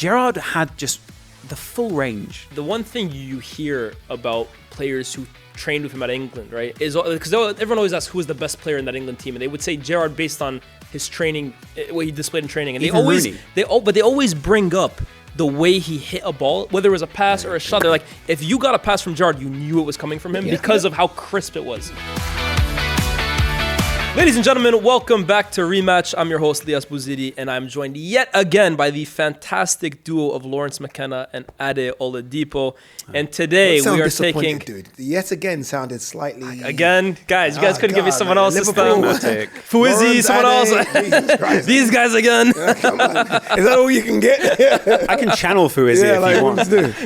Gerrard had just the full range. The one thing you hear about players who trained with him at England, right, is because everyone always asks who is the best player in that England team, and they would say Gerrard based on his training, what he displayed in training, and they always bring up the way he hit a ball, whether it was a pass or a shot. They're like, if you got a pass from Gerrard, you knew it was coming from him because of how crisp it was. Ladies and gentlemen, welcome back to Rematch. I'm your host, Lias Bouzidi, and I'm joined yet again by the fantastic duo of Lawrence McKenna and Ade Oladipo. And today we are taking... Dude. Yet again sounded slightly... Again? Guys, you guys couldn't give me someone else's stuff. Fuizzi, someone else. These guys again. Come on. Is that all you can get? I can channel Fuizzi if you want.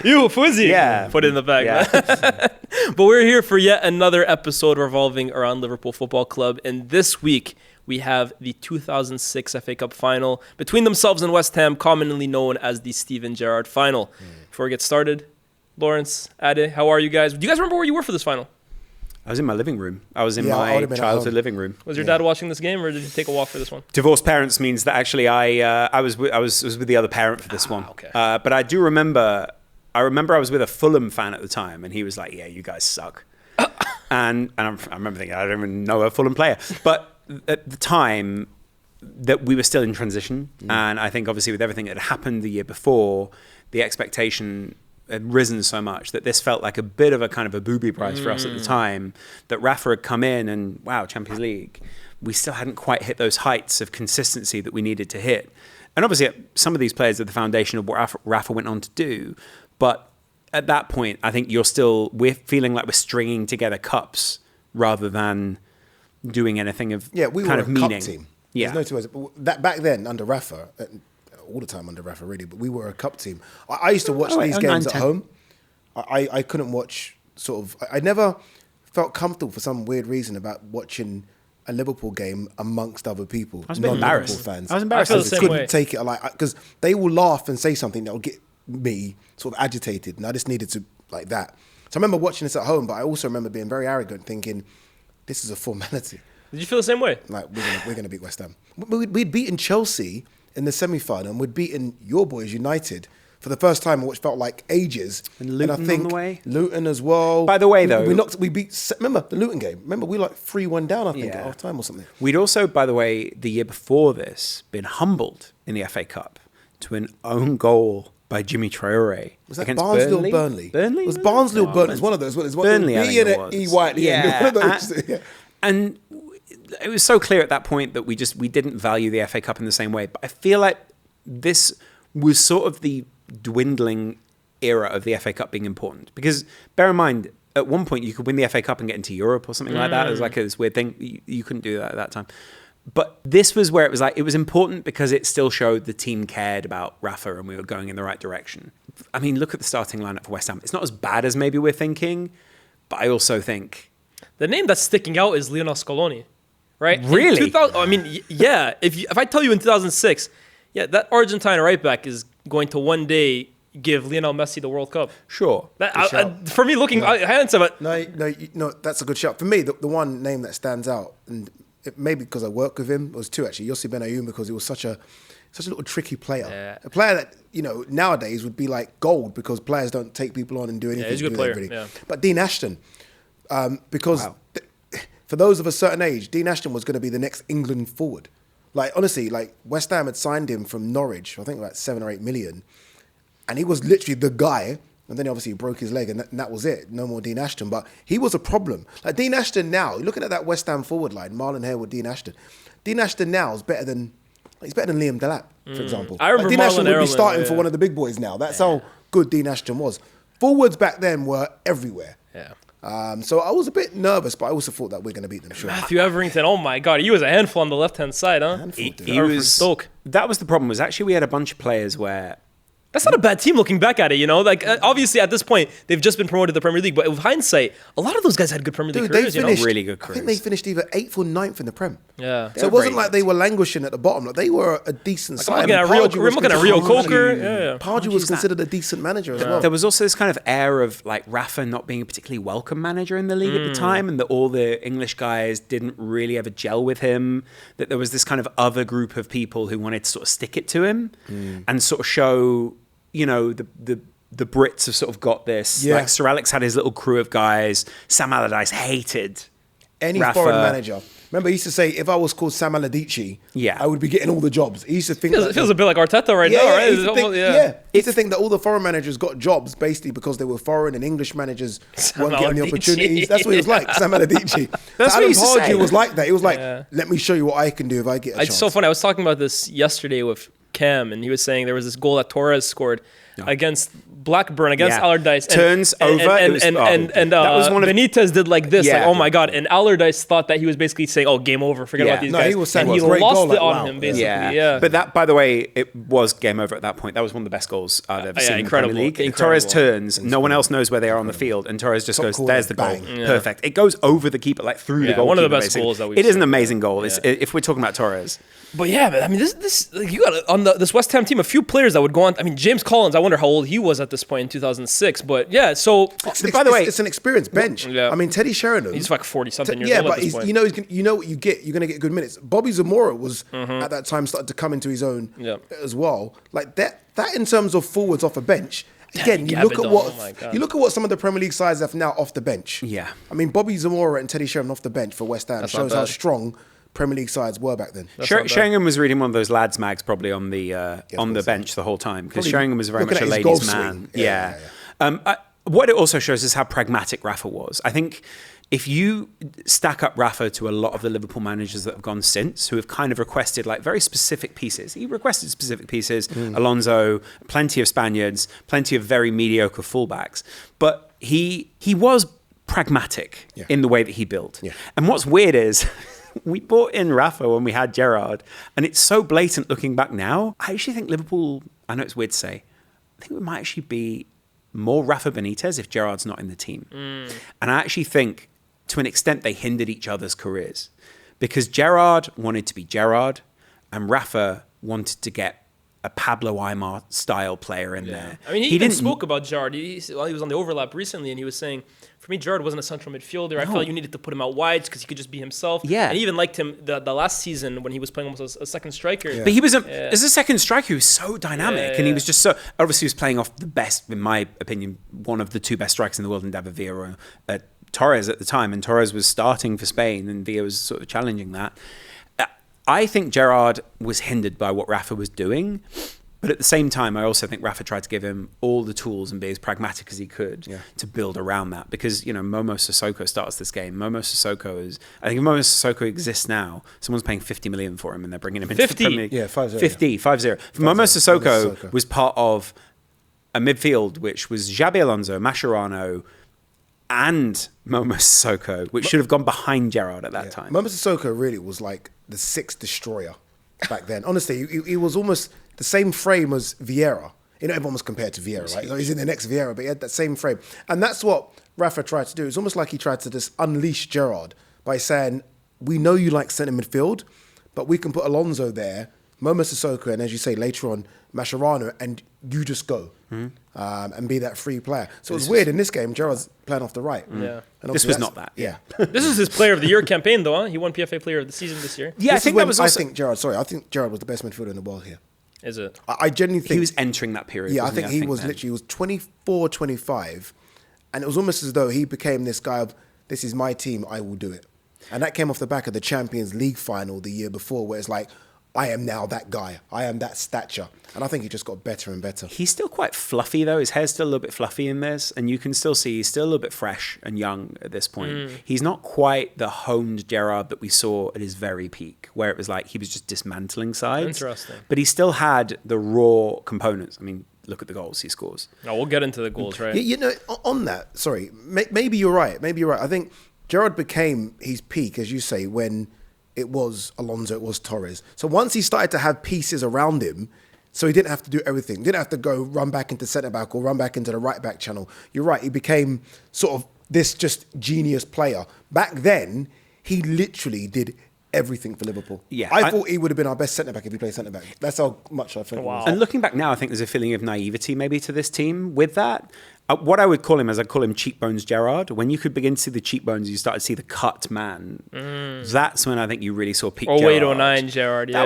You, Fuizzi? Yeah. Put it in the bag, man. But we're here for yet another episode revolving around Liverpool Football Club. And this week, we have the 2006 FA Cup final between themselves and West Ham, commonly known as the Steven Gerrard final. Before we get started, Lawrence, Ade, how are you guys? Do you guys remember where you were for this final? I was in my living room. I was in my childhood living room. Was your dad watching this game, or did you take a walk for this one? Divorced parents means that actually I was with the other parent for this one. Okay. But I do remember. I remember I was with a Fulham fan at the time, and he was like, "Yeah, you guys suck." and I remember thinking, I don't even know a Fulham player, but at the time that we were still in transition, and I think obviously with everything that had happened the year before, the expectation had risen so much that this felt like a bit of a kind of a booby prize for us at the time, that Rafa had come in and wow, Champions League. We still hadn't quite hit those heights of consistency that we needed to hit. And obviously some of these players are the foundation of what Rafa went on to do. But at that point, I think we're feeling like we're stringing together cups rather than doing anything of we kind were of a meaning. Cup team. Yeah. There's no two ways. That back then under Rafa, all the time under Rafa really, but we were a cup team. I used to watch these games at home. I couldn't watch I never felt comfortable for some weird reason about watching a Liverpool game amongst other people. I was a bit embarrassed. Fans. I was embarrassed. I couldn't take it because they will laugh and say something that will get me sort of agitated, and I just needed to like that. So I remember watching this at home, but I also remember being very arrogant, thinking this is a formality. Did you feel the same way? Like we're gonna beat West Ham. We'd beaten Chelsea in the semi-final, and we'd beaten your boys United for the first time, which felt like ages. And Luton I think on the way. Luton as well. By the way, though, we beat. Remember the Luton game? Remember we 3-1 down, I think, at half time or something. We'd also, by the way, the year before this, been humbled in the FA Cup to an own goal by Jimmy Traore. Was that against Barnsley Burnley? or Burnley? It was Barnsley or Burnley. It was one of those. It was Burnley, I think it was. EY at the end. One of those. And it was so clear at that point that we didn't value the FA Cup in the same way. But I feel like this was sort of the dwindling era of the FA Cup being important. Because bear in mind, at one point you could win the FA Cup and get into Europe or something like that. It was like this weird thing. You couldn't do that at that time. But this was where it was like, it was important because it still showed the team cared about Rafa and we were going in the right direction. I mean, look at the starting lineup for West Ham. It's not as bad as maybe we're thinking, but I also think... The name that's sticking out is Lionel Scaloni, right? Really? Yeah. If I tell you in 2006, that Argentine right back is going to one day give Lionel Messi the World Cup. Sure. For me, looking at hindsight, No, that's a good shout. For me, the one name that stands out, and maybe because I work with him, was two actually. Yossi Benayoun, because he was such a little tricky player. Yeah. A player that, nowadays would be like gold because players don't take people on and do anything. Yeah, he's a good player. Yeah. But Dean Ashton, because for those of a certain age, Dean Ashton was going to be the next England forward. Like, honestly, West Ham had signed him from Norwich, I think about 7 or 8 million. And he was literally the guy. And then obviously he broke his leg and that was it. No more Dean Ashton. But he was a problem. Like Dean Ashton now, looking at that West Ham forward line, Marlon, Harewood, Dean Ashton. Dean Ashton now is better than Liam Delap, for example. I remember Dean Marlon Ashton would be starting for one of the big boys now. That's how good Dean Ashton was. Forwards back then were everywhere. Yeah. So I was a bit nervous, but I also thought that we're going to beat them. Sure. Matthew Everington, oh my God, he was a handful on the left-hand side, huh? He was Stoke. That was the problem. Was actually we had a bunch of players where That's not a bad team looking back at it, you know? Like, obviously, at this point, they've just been promoted to the Premier League. But with hindsight, a lot of those guys had good Premier League careers, really good careers. I think they finished either 8th or 9th in the Prem. Yeah. So it wasn't like they were languishing at the bottom. Like, they were a decent side. We're looking at Rio Coker. Yeah. Pardew was considered a decent manager as well. There was also this kind of air of, like, Rafa not being a particularly welcome manager in the league at the time, and that all the English guys didn't really ever gel with him, that there was this kind of other group of people who wanted to sort of stick it to him and sort of show you know, the Brits have sort of got this. Yeah. Like Sir Alex had his little crew of guys. Sam Allardyce hated Any Rafa. foreign manager. Remember, he used to say, if I was called Sam Allardyce, Yeah. I would be getting all the jobs. He used to think It feels a bit like Arteta right now, right? He used, to It's think, almost- he used to think that all the foreign managers got jobs basically because they were foreign and English managers weren't getting the Allardyce. opportunities. That's what he was like, Sam Allardyce. That's what he Alan used to say. Pardew was like that. He was like, let me show you what I can do if I get a It's chance. so funny. I was talking about this yesterday with Cam, and he was saying there was this goal that Torres scored against Blackburn, against Yeah. Allardyce. Turns over, it was- that was one of- Benitez did like this, Yeah. like, oh my God. And Allardyce thought that he was basically saying, oh, game over, forget Yeah. about these No, guys. he was saying and it he was a great lost goal, it like, on wow. him, basically. Yeah. Yeah. But that, by the way, it was game over at that point. That was one of the best goals I've ever Yeah, seen incredible, in the Premier League. incredible. Torres turns, no one else knows where they are on the field, and Torres just Top goes, corner, there's the goal. bang. Yeah. Perfect. It goes over the keeper, like through the Yeah, goalkeeper. one of the best basically. goals that we've It is an seen. amazing goal. Yeah. If we're talking about Torres. But yeah, man, I mean, this like, you got on this West Ham team a few players that would go on. I mean, James Collins. I wonder how old he was at this point in 2006. But yeah, so By the way, it's an experienced bench. Yeah. I mean, Teddy Sheringham. he's like 40-something years yeah, old at but this he's, point. you know what you get. You're going to get good minutes. Bobby Zamora was at that time started to come into his own Yeah. as well. Like that in terms of forwards off a bench. Again, you look at Gabadon, what oh my God. you look at what some of the Premier League sides have now off the bench. Yeah. I mean, Bobby Zamora and Teddy Sheringham off the bench for West Ham That's not shows how bad. strong Premier League sides were back then. That's not bad. Sheringham was reading one of those lads mags probably on the course. bench the whole time because Probably Sheringham was very looking much a at his goal ladies' man. swing. Yeah. Yeah. What it also shows is how pragmatic Rafa was. I think if you stack up Rafa to a lot of the Liverpool managers that have gone since, who have kind of requested like very specific pieces. He requested specific pieces. Alonso, plenty of Spaniards, plenty of very mediocre fullbacks, but he was pragmatic in the way that he built. Yeah. And what's weird is we bought in Rafa when we had Gerrard, and it's so blatant looking back now. I actually think Liverpool, I know it's weird to say, I think we might actually be more Rafa Benitez if Gerrard's not in the team. And I actually think to an extent they hindered each other's careers because Gerrard wanted to be Gerrard and Rafa wanted to get a Pablo Aimar style player in there. I mean, he even spoke about Gerrard. He was on the overlap recently, and he was saying, for me, Gerrard wasn't a central midfielder. I felt you needed to put him out wide because he could just be himself. Yeah. And he even liked him the last season when he was playing almost as a second striker. Yeah. But he was as a second striker, he was so dynamic, and he was just so. Obviously, he was playing off the best, in my opinion, one of the two best strikers in the world in David Villa or Torres at the time, and Torres was starting for Spain, and Villa was sort of challenging that. I think Gerrard was hindered by what Rafa was doing. But at the same time, I also think Rafa tried to give him all the tools and be as pragmatic as he could to build around that. Because, you know, Momo Sissoko starts this game. Momo Sissoko is... I think if Momo Sissoko exists now, someone's paying 50 million for him and they're bringing him into 50? the Premier League. Yeah, 50. 50. Momo Sissoko was part of a midfield which was Xabi Alonso, Mascherano, and Momo Sissoko, which should have gone behind Gerrard at that time. Momo Sissoko really was like the sixth destroyer back then. Honestly, he was almost the same frame as Vieira. You know, everyone was compared to Vieira, right? So he's in the next Vieira, but he had that same frame. And that's what Rafa tried to do. It's almost like he tried to just unleash Gerrard by saying, we know you like centre midfield, but we can put Alonso there, Momo Sissoko, and as you say, later on, Mascherano, and you just go and be that free player. So it was weird. In this game, Gerrard's playing off the right. Yeah. And This obviously was that's- not that. Yeah. This is his Player of the Year campaign, though. Huh? He won PFA Player of the Season this year. Yeah, I This is think when that was also... I think Gerrard was the best midfielder in the world here. Is it? I genuinely think he was entering that period. Yeah, I wasn't think he was then. literally, he was 24, 25, and it was almost as though he became this guy of, this is my team, I will do it. And that came off the back of the Champions League final the year before, where it's like, I am now that guy. I am that stature. And I think he just got better and better. He's still quite fluffy, though. His hair's still a little bit fluffy in this, and you can still see he's still a little bit fresh and young at this point. He's not quite the honed Gerrard that we saw at his very peak, where it was like he was just dismantling sides. Interesting. But he still had the raw components. I mean, look at the goals he scores. No, we'll get into the goals, right? You know, on that, sorry, maybe you're right. Maybe you're right. I think Gerrard became his peak, as you say, when it was Alonso, it was Torres. So once he started to have pieces around him, so he didn't have to do everything. Didn't have to go run back into centre-back or run back into the right-back channel. You're right, he became sort of this just genius player. Back then, he literally did everything for Liverpool. Yeah, I thought he would have been our best centre-back if he played centre-back. That's how much I think. Wow. He was. And looking back now, I think there's a feeling of naivety maybe to this team with that. What I would call him is I'd call him cheekbones Gerrard. When you could begin to see the cheekbones, you started to see the cut man. That's when I think you really saw peak Gerrard. 0809 Gerrard. Yeah,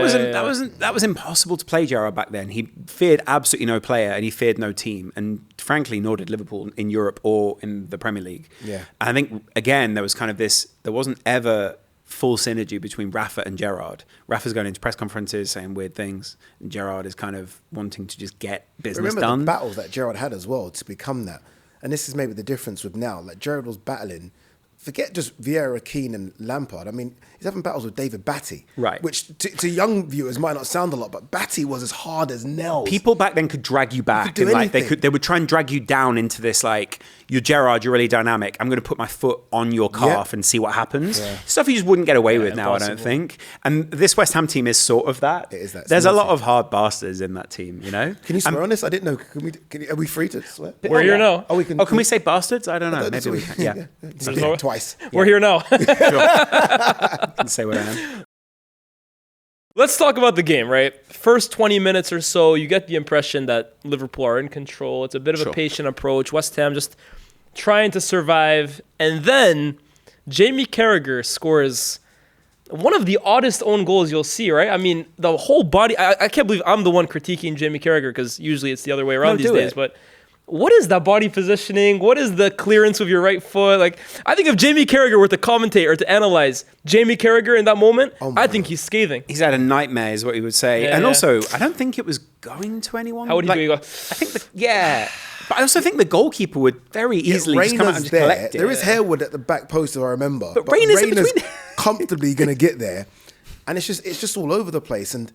That was impossible to play Gerrard back then. He feared absolutely no player and he feared no team. And frankly, nor did Liverpool in Europe or in the Premier League. Yeah. And I think, again, there was kind of this, there wasn't ever full synergy between Rafa and Gerrard. Rafa's going into press conferences saying weird things, and Gerrard is kind of wanting to just get business Remember done. the battles that Gerrard had as well to become that. And this is maybe the difference with now. Like Gerrard was battling, forget just Vieira, Keane and Lampard. I mean, he's having battles with David Batty. Right. Which to young viewers might not sound a lot, but Batty was as hard as nails. People back then could drag you back. do And like anything. they would try and drag you down into this like, you're Gerrard, you're really dynamic. I'm going to put my foot on your calf and see what happens. Yeah. Stuff you just wouldn't get away with now, I impossible. don't think. And this West Ham team is sort of that. It is that. There's a lot Snotty. of hard bastards in that team, you know? Can you swear on this? I didn't know. Are we free to swear? We're here now. Oh, we can. Can we say bastards? I don't know. Maybe we can. Yeah. no- Twice. We're here now. I can say what I am. Let's talk about the game, right? First 20 minutes or so, you get the impression that Liverpool are in control. It's a bit of a Sure. patient approach. West Ham just trying to survive. And then Jamie Carragher scores one of the oddest own goals you'll see, right? I mean, the whole body. I can't believe I'm the one critiquing Jamie Carragher because usually it's the other way around these do days. it. But what is that body positioning? What is the clearance with your right foot? Like, I think if Jamie Carragher were to commentate or to analyze Jamie Carragher in that moment, I think he's scathing. He's had a nightmare, is what he would say. Yeah, and yeah. also, I don't think it was going to anyone. How would he do? You go, I think, but I also think the goalkeeper would very easily just come out and just collect it. There is Harewood at the back post, if I remember. But Reina's in between. comfortably going to get there, and it's just all over the place. And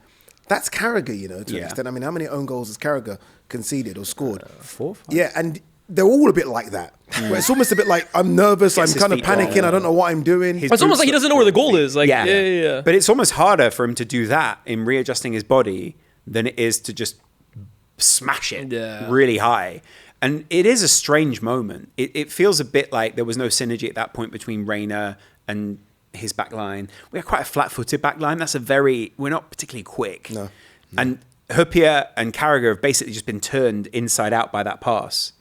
that's Carragher, you know, to an extent. I mean, how many own goals has Carragher conceded or scored? 4, 5. Yeah, and they're all a bit like that. Where it's almost a bit like I'm nervous, I'm Gets his kind of feet wrong. panicking, I don't know what I'm doing. His it's almost boots like he doesn't know where the goal is. Like, Yeah. yeah. But it's almost harder for him to do that in readjusting his body than it is to just smash it really high. And it is a strange moment. It feels a bit like there was no synergy at that point between Reina and his back line. We are quite a flat-footed back line. We're not particularly quick. No. And Huppier and Carragher have basically just been turned inside out by that pass.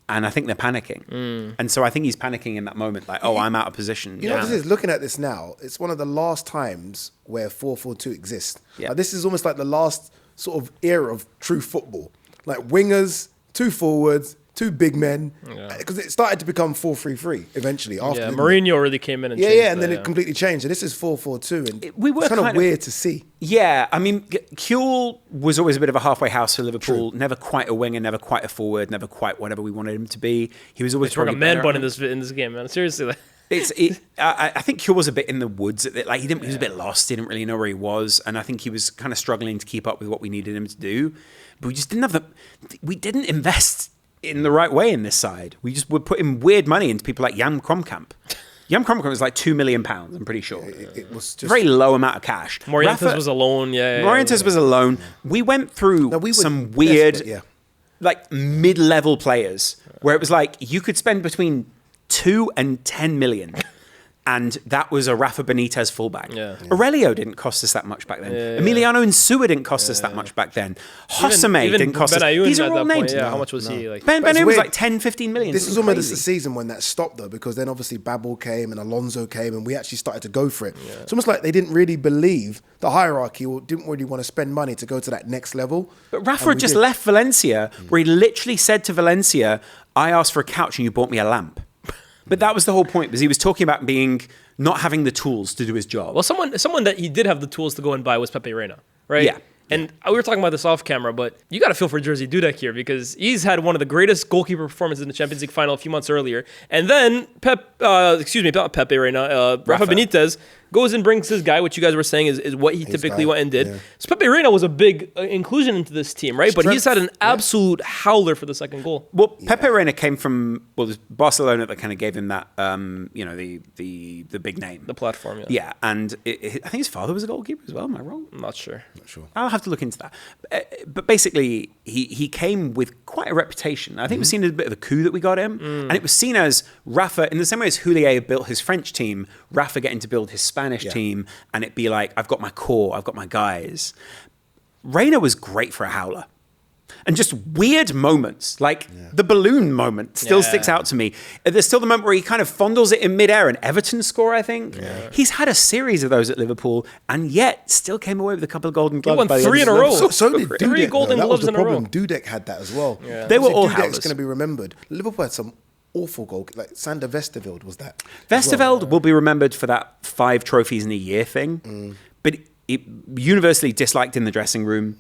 And I think they're panicking. And so I think he's panicking in that moment, like, oh, I'm out of position. You know what this is? Looking at this now, it's one of the last times where 4-4-2 exists. Yeah. Like, this is almost like the last sort of era of true football. Like wingers, 2 forwards, 2 big men. Because it started to become 4-3-3 eventually. After Yeah, Mourinho really came in and changed and then that, it completely changed. And this is 4-4-2. And We were it's kind kind of of- weird to see. Yeah, I mean, Kuehl was always a bit of a halfway house for Liverpool. Never quite a winger, never quite a forward, never quite whatever we wanted him to be. He was always He's working a probably man better. bun in this game, man. Seriously. Like, I think Kuehl was a bit in the woods. Like he was a bit lost. He didn't really know where he was, and I think he was kind of struggling to keep up with what we needed him to do. But we just didn't have we didn't invest in the right way in this side. We just were putting weird money into people like Jan Kromkamp. Jan Kromkamp was like £2 million, I'm pretty sure. It was just Very low amount of cash. Morientes was alone. Morientes was alone. We went through we were some weird, desperate, like mid-level players where it was like you could spend between 2 and 10 million. And that was a Rafa Benitez fullback. Aurelio didn't cost us that much back then. Emiliano Insua didn't cost us that much back then. Hossame didn't cost us. Benayoun These at are all that point, names. yeah, how much was he? Like, Ben But it's Benayoun was weird. like 10, 15 million. This is Something almost the crazy. season when that stopped, though, because then obviously Babel came and Alonso came and we actually started to go for it. It's almost like they didn't really believe the hierarchy or didn't really want to spend money to go to that next level. But Rafa And had we just did. left Valencia, where he literally said to Valencia, I asked for a couch and you bought me a lamp. But that was the whole point, because he was talking about not having the tools to do his job. well, someone that he did have the tools to go and buy was Pepe Reina, right? Yeah. And we were talking about this off camera, but you got to feel for Jersey Dudek here because he's had one of the greatest goalkeeper performances in the Champions League final a few months earlier. And then not Pepe Reina, Rafa Benitez goes and brings his guy, which you guys were saying is what he typically guy, went and did. yeah. So Pepe Reina was a big inclusion into this team, right? But he's had an absolute howler for the second goal. Well, Pepe Reina came from it was Barcelona that kind of gave him that, the big name, The platform, Yeah, and I think his father was a goalkeeper as well. Am I wrong? I'm not sure. I'll have to look into that. But basically, he came with quite a reputation. I think it was seen as a bit of a coup that we got him, and it was seen as Rafa, in the same way as Houllier built his French team, Rafa getting to build his Spanish team, and it be like, I've got my core, I've got my guys. Reina was great for a howler. And just weird moments, like the balloon moment still sticks out to me. There's still the moment where he kind of fondles it in midair, an Everton score, I think. Yeah. He's had a series of those at Liverpool, and yet still came away with a couple of golden gloves. He won 3 in a row. So did Dudek. 3 golden gloves in a row. Dudek had that as well. Yeah. They were all Dudek's going to be remembered. Liverpool had some awful goal, like Sander Westerveld was that. Westerveld will be remembered for that 5 trophies in a year thing, but universally disliked in the dressing room.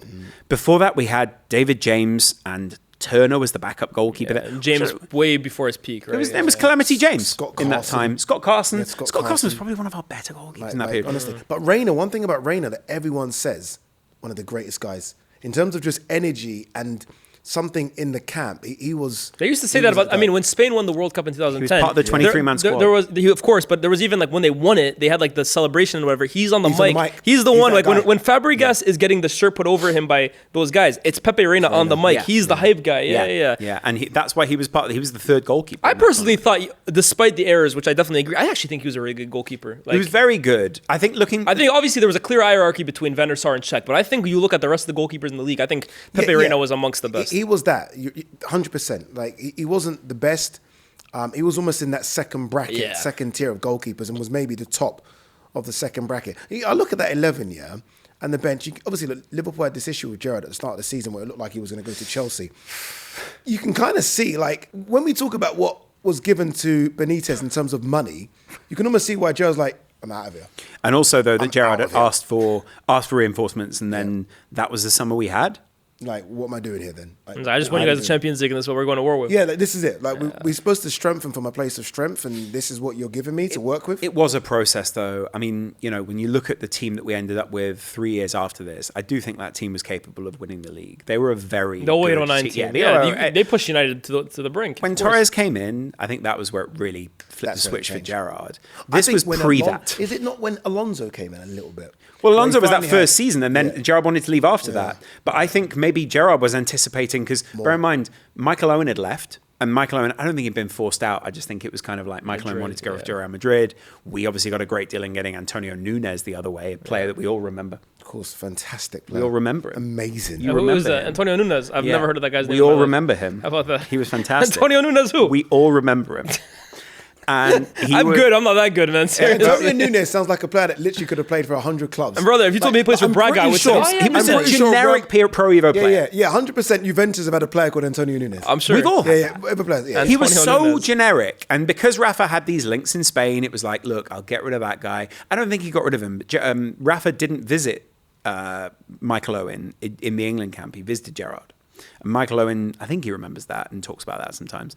Before that, we had David James, and Turner was the backup goalkeeper. Yeah, James way before his peak, right? There was Calamity James Scott in that time. Scott Carson. Yeah, Scott Carson was probably one of our better goalkeepers in that period. Honestly. But Reina, one thing about Reina that everyone says, one of the greatest guys, in terms of just energy and something in the camp, he was... They used to say that about... I mean, when Spain won the World Cup in 2010... He was part of the 23-man squad. There was, of course, but there was even, like, when they won it, they had, like, the celebration and whatever. He's on the mic. He's the one, like, when Fabregas is getting the shirt put over him by those guys, it's Pepe Reina on the mic. He's the hype guy. Yeah. And that's why he was he was the third goalkeeper. I personally thought, despite the errors, which I definitely agree, I actually think he was a really good goalkeeper. He was very good. I think obviously there was a clear hierarchy between Van der Sar and Cech, but I think when you look at the rest of the goalkeepers in the league, I think Pepe Reina was amongst the best. He was that. 100%. Like, he wasn't the best. He was almost in that second bracket, second tier of goalkeepers, and was maybe the top of the second bracket. I look at that 11, and the bench. Obviously, Liverpool had this issue with Gerrard at the start of the season where it looked like he was going to go to Chelsea. You can kind of see, like, when we talk about what was given to Benitez in terms of money, you can almost see why Gerrard's like, I'm out of here. And also, though, that Gerrard had asked for reinforcements, and then that was the summer we had. Like, what am I doing here then? Like, I just want you guys the Champions League, and that's what we're going to war with. Yeah, like, this is it. Like, we're supposed to strengthen from a place of strength, and this is what you're giving me to work with. It was a process, though. I mean, when you look at the team that we ended up with 3 years after this, I do think that team was capable of winning the league. They were a very good 08-09 team. Yeah, they pushed United to the brink. When Torres came in, I think that was where it really flipped the switch for Gerrard. This was pre that. Is it not when Alonso came in a little bit? Well, Alonso was that first season, and then Gerrard wanted to leave after that. But I think maybe Gerrard was anticipating, because bear in mind, Michael Owen had left. And Michael Owen, I don't think he'd been forced out. I just think it was kind of like Michael Owen wanted to go to Real Madrid. We obviously got a great deal in getting Antonio Nunes the other way, a player that we all remember. Of course, fantastic player. We all remember him. Amazing. You remember him? Antonio Nunes. I've never heard of that guy's name. We all remember him. How about that? He was fantastic. Antonio Nunes who? We all remember him. And I'm good. I'm not that good, man. Antonio Nunes sounds like a player that literally could have played for 100 clubs. And brother, if you told me he plays for Braga, I would say he was a generic Pro Evo player. Yeah, 100% Juventus have had a player called Antonio Nunes. I'm sure. We've all every player. Yeah. He was so generic. And because Rafa had these links in Spain, it was like, look, I'll get rid of that guy. I don't think he got rid of him. Rafa didn't visit Michael Owen in the England camp. He visited Gerrard. And Michael Owen, I think he remembers that and talks about that sometimes.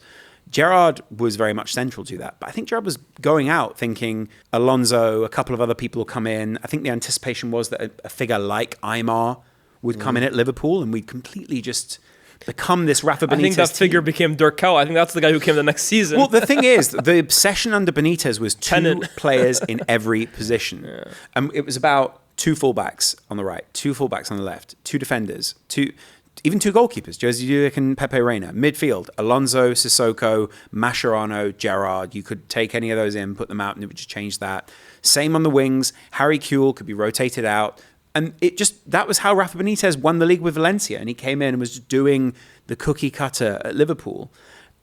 Gerrard was very much central to that. But I think Gerrard was going out thinking Alonso, a couple of other people will come in. I think the anticipation was that a figure like Aymar would come in at Liverpool, and we'd completely just become this Rafa Benitez I think that team. figure became Dirk Kuyt. I think that's the guy who came the next season. Well, the thing is, the obsession under Benitez was two players in every position. It was about 2 fullbacks on the right, 2 fullbacks on the left, 2 defenders, even 2 goalkeepers, Josie Dudek and Pepe Reina. Midfield, Alonso, Sissoko, Mascherano, Gerrard. You could take any of those in, put them out, and it would just change that. Same on the wings. Harry Kewell could be rotated out. And that was how Rafa Benitez won the league with Valencia. And he came in and was just doing the cookie cutter at Liverpool.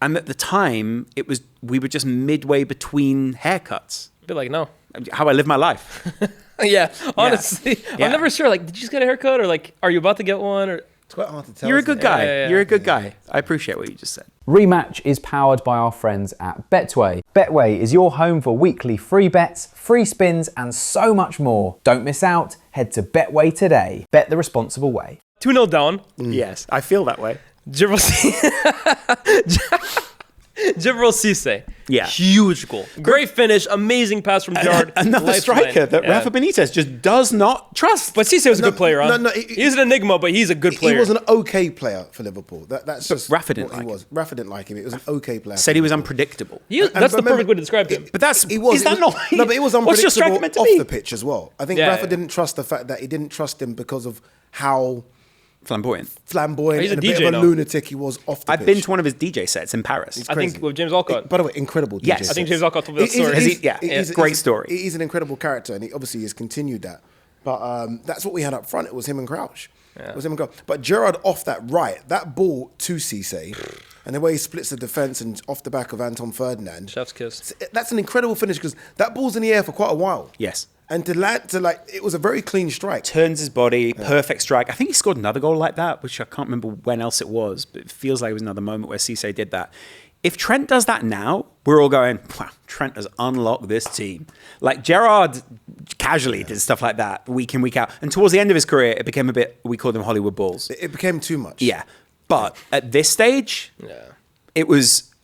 And at the time, we were just midway between haircuts. A bit like, no. How I live my life. Yeah, honestly. Yeah. I'm never sure, like, did you just get a haircut? Or, like, are you about to get one? Or... It's quite hard to tell. You're a good guy. You're a good guy. I appreciate what you just said. Rematch is powered by our friends at Betway. Betway is your home for weekly free bets, free spins, and so much more. Don't miss out. Head to Betway today. Bet the responsible way. 2-0 down. Yes, I feel that way. Djibril Cissé. Yeah. Huge goal. Great finish. Amazing pass from Gerrard. Another striker that Rafa Benitez just does not trust. But Cissé was a good player, huh? He's an enigma, but he's a good player. He was an okay player for Liverpool. That's just Rafa didn't what he was. Rafa didn't like him. It was an okay player. Said he was unpredictable. That's the perfect way to describe him. But is that not? No, but he was What's your striker unpredictable meant to off be? the pitch as well. I think Rafa didn't trust the fact that he didn't trust him because of how flamboyant He's and a bit DJ of a now. lunatic he was off the pitch. I've been to one of his DJ sets in Paris. I think with James Alcott. By the way, incredible DJ Yes. I think James Alcott told me that story. Great story. He's an incredible character, and he obviously has continued that. But that's what we had up front. It was him and Crouch. It was him and goal. But Gerrard off that right, that ball to Cisse, and the way he splits the defence and off the back of Anton Ferdinand. Chef's kiss. That's an incredible finish because that ball's in the air for quite a while. Yes. And it was a very clean strike. Turns his body, perfect strike. I think he scored another goal like that, which I can't remember when else it was, but it feels like it was another moment where Cisse did that. If Trent does that now, we're all going, wow, Trent has unlocked this team. Like Gerrard casually did stuff like that week in, week out. And towards the end of his career, it became a bit, we call them Hollywood balls. It became too much. Yeah. But at this stage, it was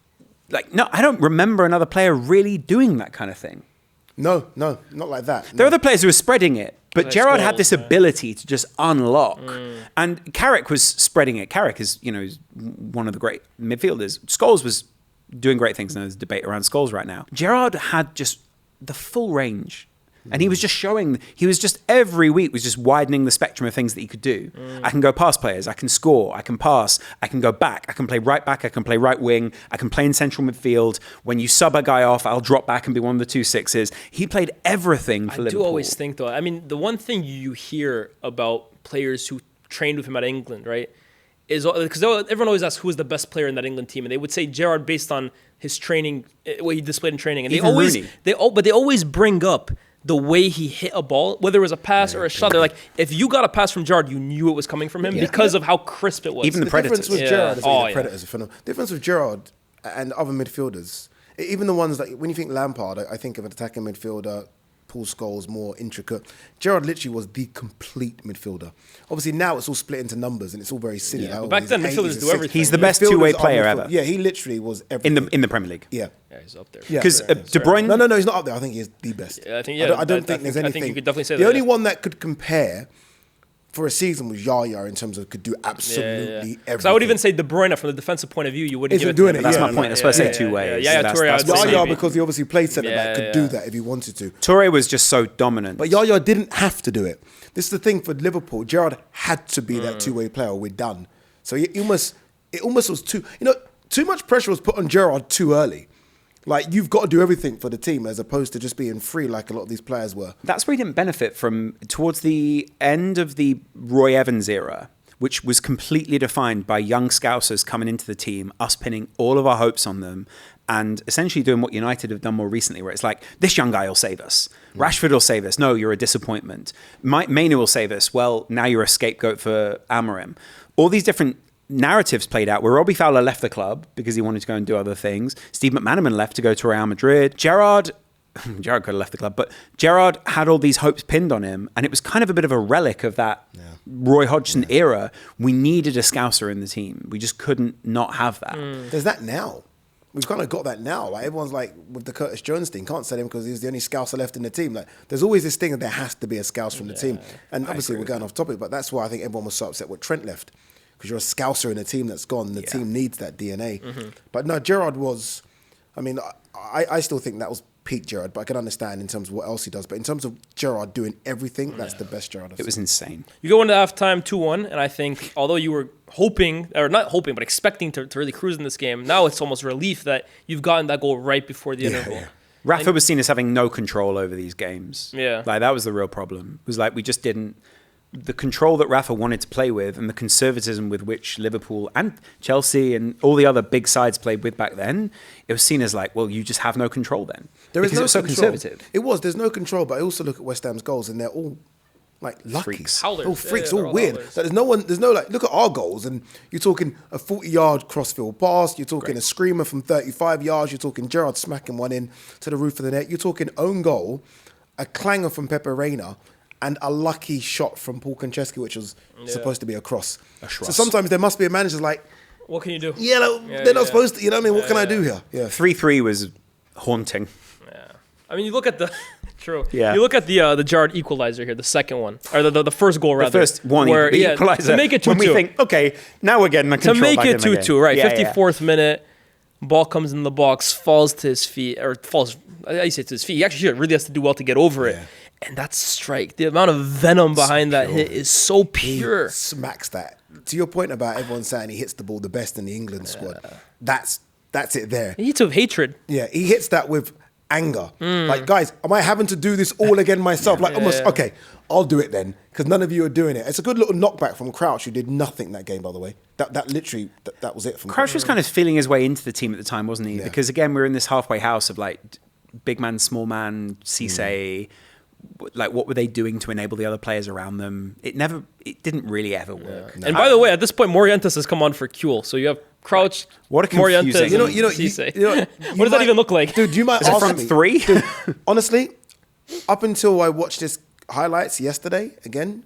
like, no, I don't remember another player really doing that kind of thing. No, not like that. There are other players who were spreading it, but Gerrard had this goals, ability to just unlock. And Carragher was spreading it. Carragher is, is one of the great midfielders. Scholes was doing great things. And there's a debate around Scholes right now. Gerrard had just the full range. And he was just every week was just widening the spectrum of things that he could do. I can go past players, I can score, I can pass, I can go back, I can play right back, I can play right wing, I can play in central midfield. When you sub a guy off, I'll drop back and be one of the 2 6s. He played everything for Liverpool. I do always think, though, I mean, the one thing you hear about players who trained with him at England, right, is because everyone always asks who was the best player in that England team, and they would say Gerrard based on his training, what he displayed in training, and they always bring up the way he hit a ball, whether it was a pass or a shot. They're like, if you got a pass from Gerrard, you knew it was coming from him because of how crisp it was. Even the Predators. Difference with Gerrard is the Predators are phenomenal. The difference with Gerrard and other midfielders, even the ones that, when you think Lampard, I think of an attacking midfielder, Paul Scholes, more intricate. Gerrard literally was the complete midfielder. Obviously now it's all split into numbers and it's all very silly. But back then midfielders do everything. He's the best two-way player ever. Yeah, he literally was everything. In the Premier League. Yeah. Yeah, he's up there. Because De Bruyne... No, he's not up there. I think he's the best. Yeah, I don't think there's anything. I think you could definitely say the that. only one that could compare for a season was Yaya in terms of could do absolutely everything. Because I would even say De Bruyne from the defensive point of view, you wouldn't give it doing to it. him. That's my point. That's why I say two ways. Yaya, because he obviously played centre back, could do that if he wanted to. Toure was just so dominant. But Yaya didn't have to do it. This is the thing for Liverpool. Gerrard had to be that two-way player. We're done. So it almost was too much pressure was put on Gerrard too early. Like, you've got to do everything for the team as opposed to just being free like a lot of these players were. That's where he didn't benefit from towards the end of the Roy Evans era, which was completely defined by young Scousers coming into the team, us pinning all of our hopes on them, and essentially doing what United have done more recently, where it's like, this young guy will save us. Rashford will save us. No, you're a disappointment. Mainu will save us. Well, now you're a scapegoat for Amorim. All these different narratives played out where Robbie Fowler left the club because he wanted to go and do other things. Steve McManaman left to go to Real Madrid. Gerrard could have left the club, but Gerrard had all these hopes pinned on him, and it was kind of a bit of a relic of that Roy Hodgson era. We needed a Scouser in the team. We just couldn't not have that. There's that now. We've kind of got that now. Like, everyone's like, with the Curtis Jones thing, can't sell him because he's the only Scouser left in the team. Like, there's always this thing that there has to be a Scouse from the team. And obviously we're going off topic, but that's why I think everyone was so upset when Trent left. Because you're a Scouser in a team that's gone. The team needs that DNA. But no, Gerrard was... I mean, I still think that was peak Gerrard, but I can understand in terms of what else he does. But in terms of Gerrard doing everything, that's the best Gerrard I've seen. It was insane. You go into halftime 2-1, and I think, although you were hoping, or not hoping, but expecting to really cruise in this game, now it's almost relief that you've gotten that goal right before the interval. Yeah. Rafa was seen as having no control over these games. Yeah. Like, that was the real problem. It was like we just didn't... The control that Rafa wanted to play with and the conservatism with which Liverpool and Chelsea and all the other big sides played with back then, it was seen as like, well, you just have no control then. There is no so control. Conservative. It was. There's no control, but I also look at West Ham's goals and they're all like lucky. Freaks. Howlers. All freaks, Yeah, all weird. Like, there's no like, look at our goals and you're talking a 40-yard crossfield pass, you're talking a screamer from 35 yards, you're talking Gerrard smacking one in to the roof of the net, you're talking own goal, a clanger from Pepe Reina, and a lucky shot from Paul Konchesky, which was supposed to be a cross. So sometimes there must be a manager like, what can you do? They're not supposed to, you know what I mean? What can I do here? Yeah. 3-3 was haunting. Yeah. I mean, you look at the... True. Yeah. You look at the Gerrard equalizer here, the second one, or the first goal rather. The first one, where, the equalizer. To make it 2-2. When we think, okay, now we're getting the control. To make back it in the 2-2, game. right? Yeah, 54th minute, ball comes in the box, falls to his feet, or falls. I say to his feet. He actually really has to do well to get over it. And that strike, the amount of venom behind that hit is so pure. He smacks that. To your point about everyone saying he hits the ball the best in the England squad, that's it there. He hits with hatred. Yeah, he hits that with anger. Like, guys, am I having to do this all again myself? Okay, I'll do it then, because none of you are doing it. It's a good little knockback from Crouch, who did nothing that game, by the way. That literally, that was it from Crouch was kind of feeling his way into the team at the time, wasn't he? Yeah. Because again, we were in this halfway house of like big man, small man, Cisse. Like, what were they doing to enable the other players around them? It didn't really ever work. Yeah. No. And by the way, at this point, Morientes has come on for Kuhl. So you have Crouch, what a confusing. Cisse. What does that even look like? Dude, you might Is it ask front me. three? Dude, honestly, up until I watched this highlights yesterday again,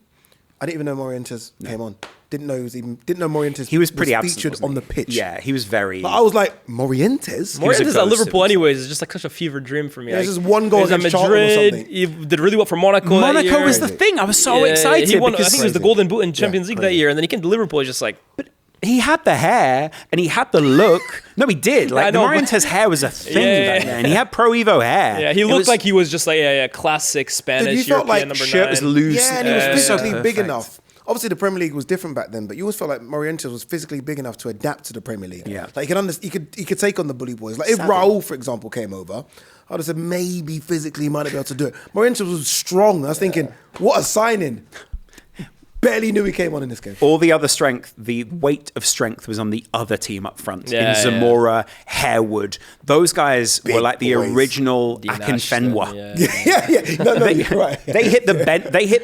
I didn't even know Morientes came on. Didn't know Morientes. He was pretty absent, featured wasn't on he? the pitch. Yeah, he was very. But I was like, Morientes? Morientes at Liverpool, anyways, is just like such a fever dream for me. Yeah, like, it's just one goal he was at against Charlton or Madrid. something. He did really well for Monaco. Monaco was the thing. I was so excited. He won, I because think it was the Golden Boot in Champions League that crazy. year, and then he came to Liverpool. Just like, he had the hair and he had the look. No, he did. Like, I know, Morientes' hair was a thing back Yeah. then. He had Pro Evo hair. yeah, he looked like he was just like classic Spanish Dude, you felt European like number shirt 9. was loose. Yeah, and he was physically so big perfect. enough. Obviously, the Premier League was different back then, but you always felt like Morientes was physically big enough to adapt to the Premier League. Yeah. Like, he could take on the bully boys. Like, if Raul, for example, came over, I'd have said maybe physically he might be able to do it. Morientes was strong. I was thinking, what a signing. Barely knew he came on in this game. All the other strength, the weight of strength was on the other team up front. Yeah, in Zamora, Harewood. Those guys were like the boys. original Dean Akinfenwa. Ashton, Yeah. No, you're right. They hit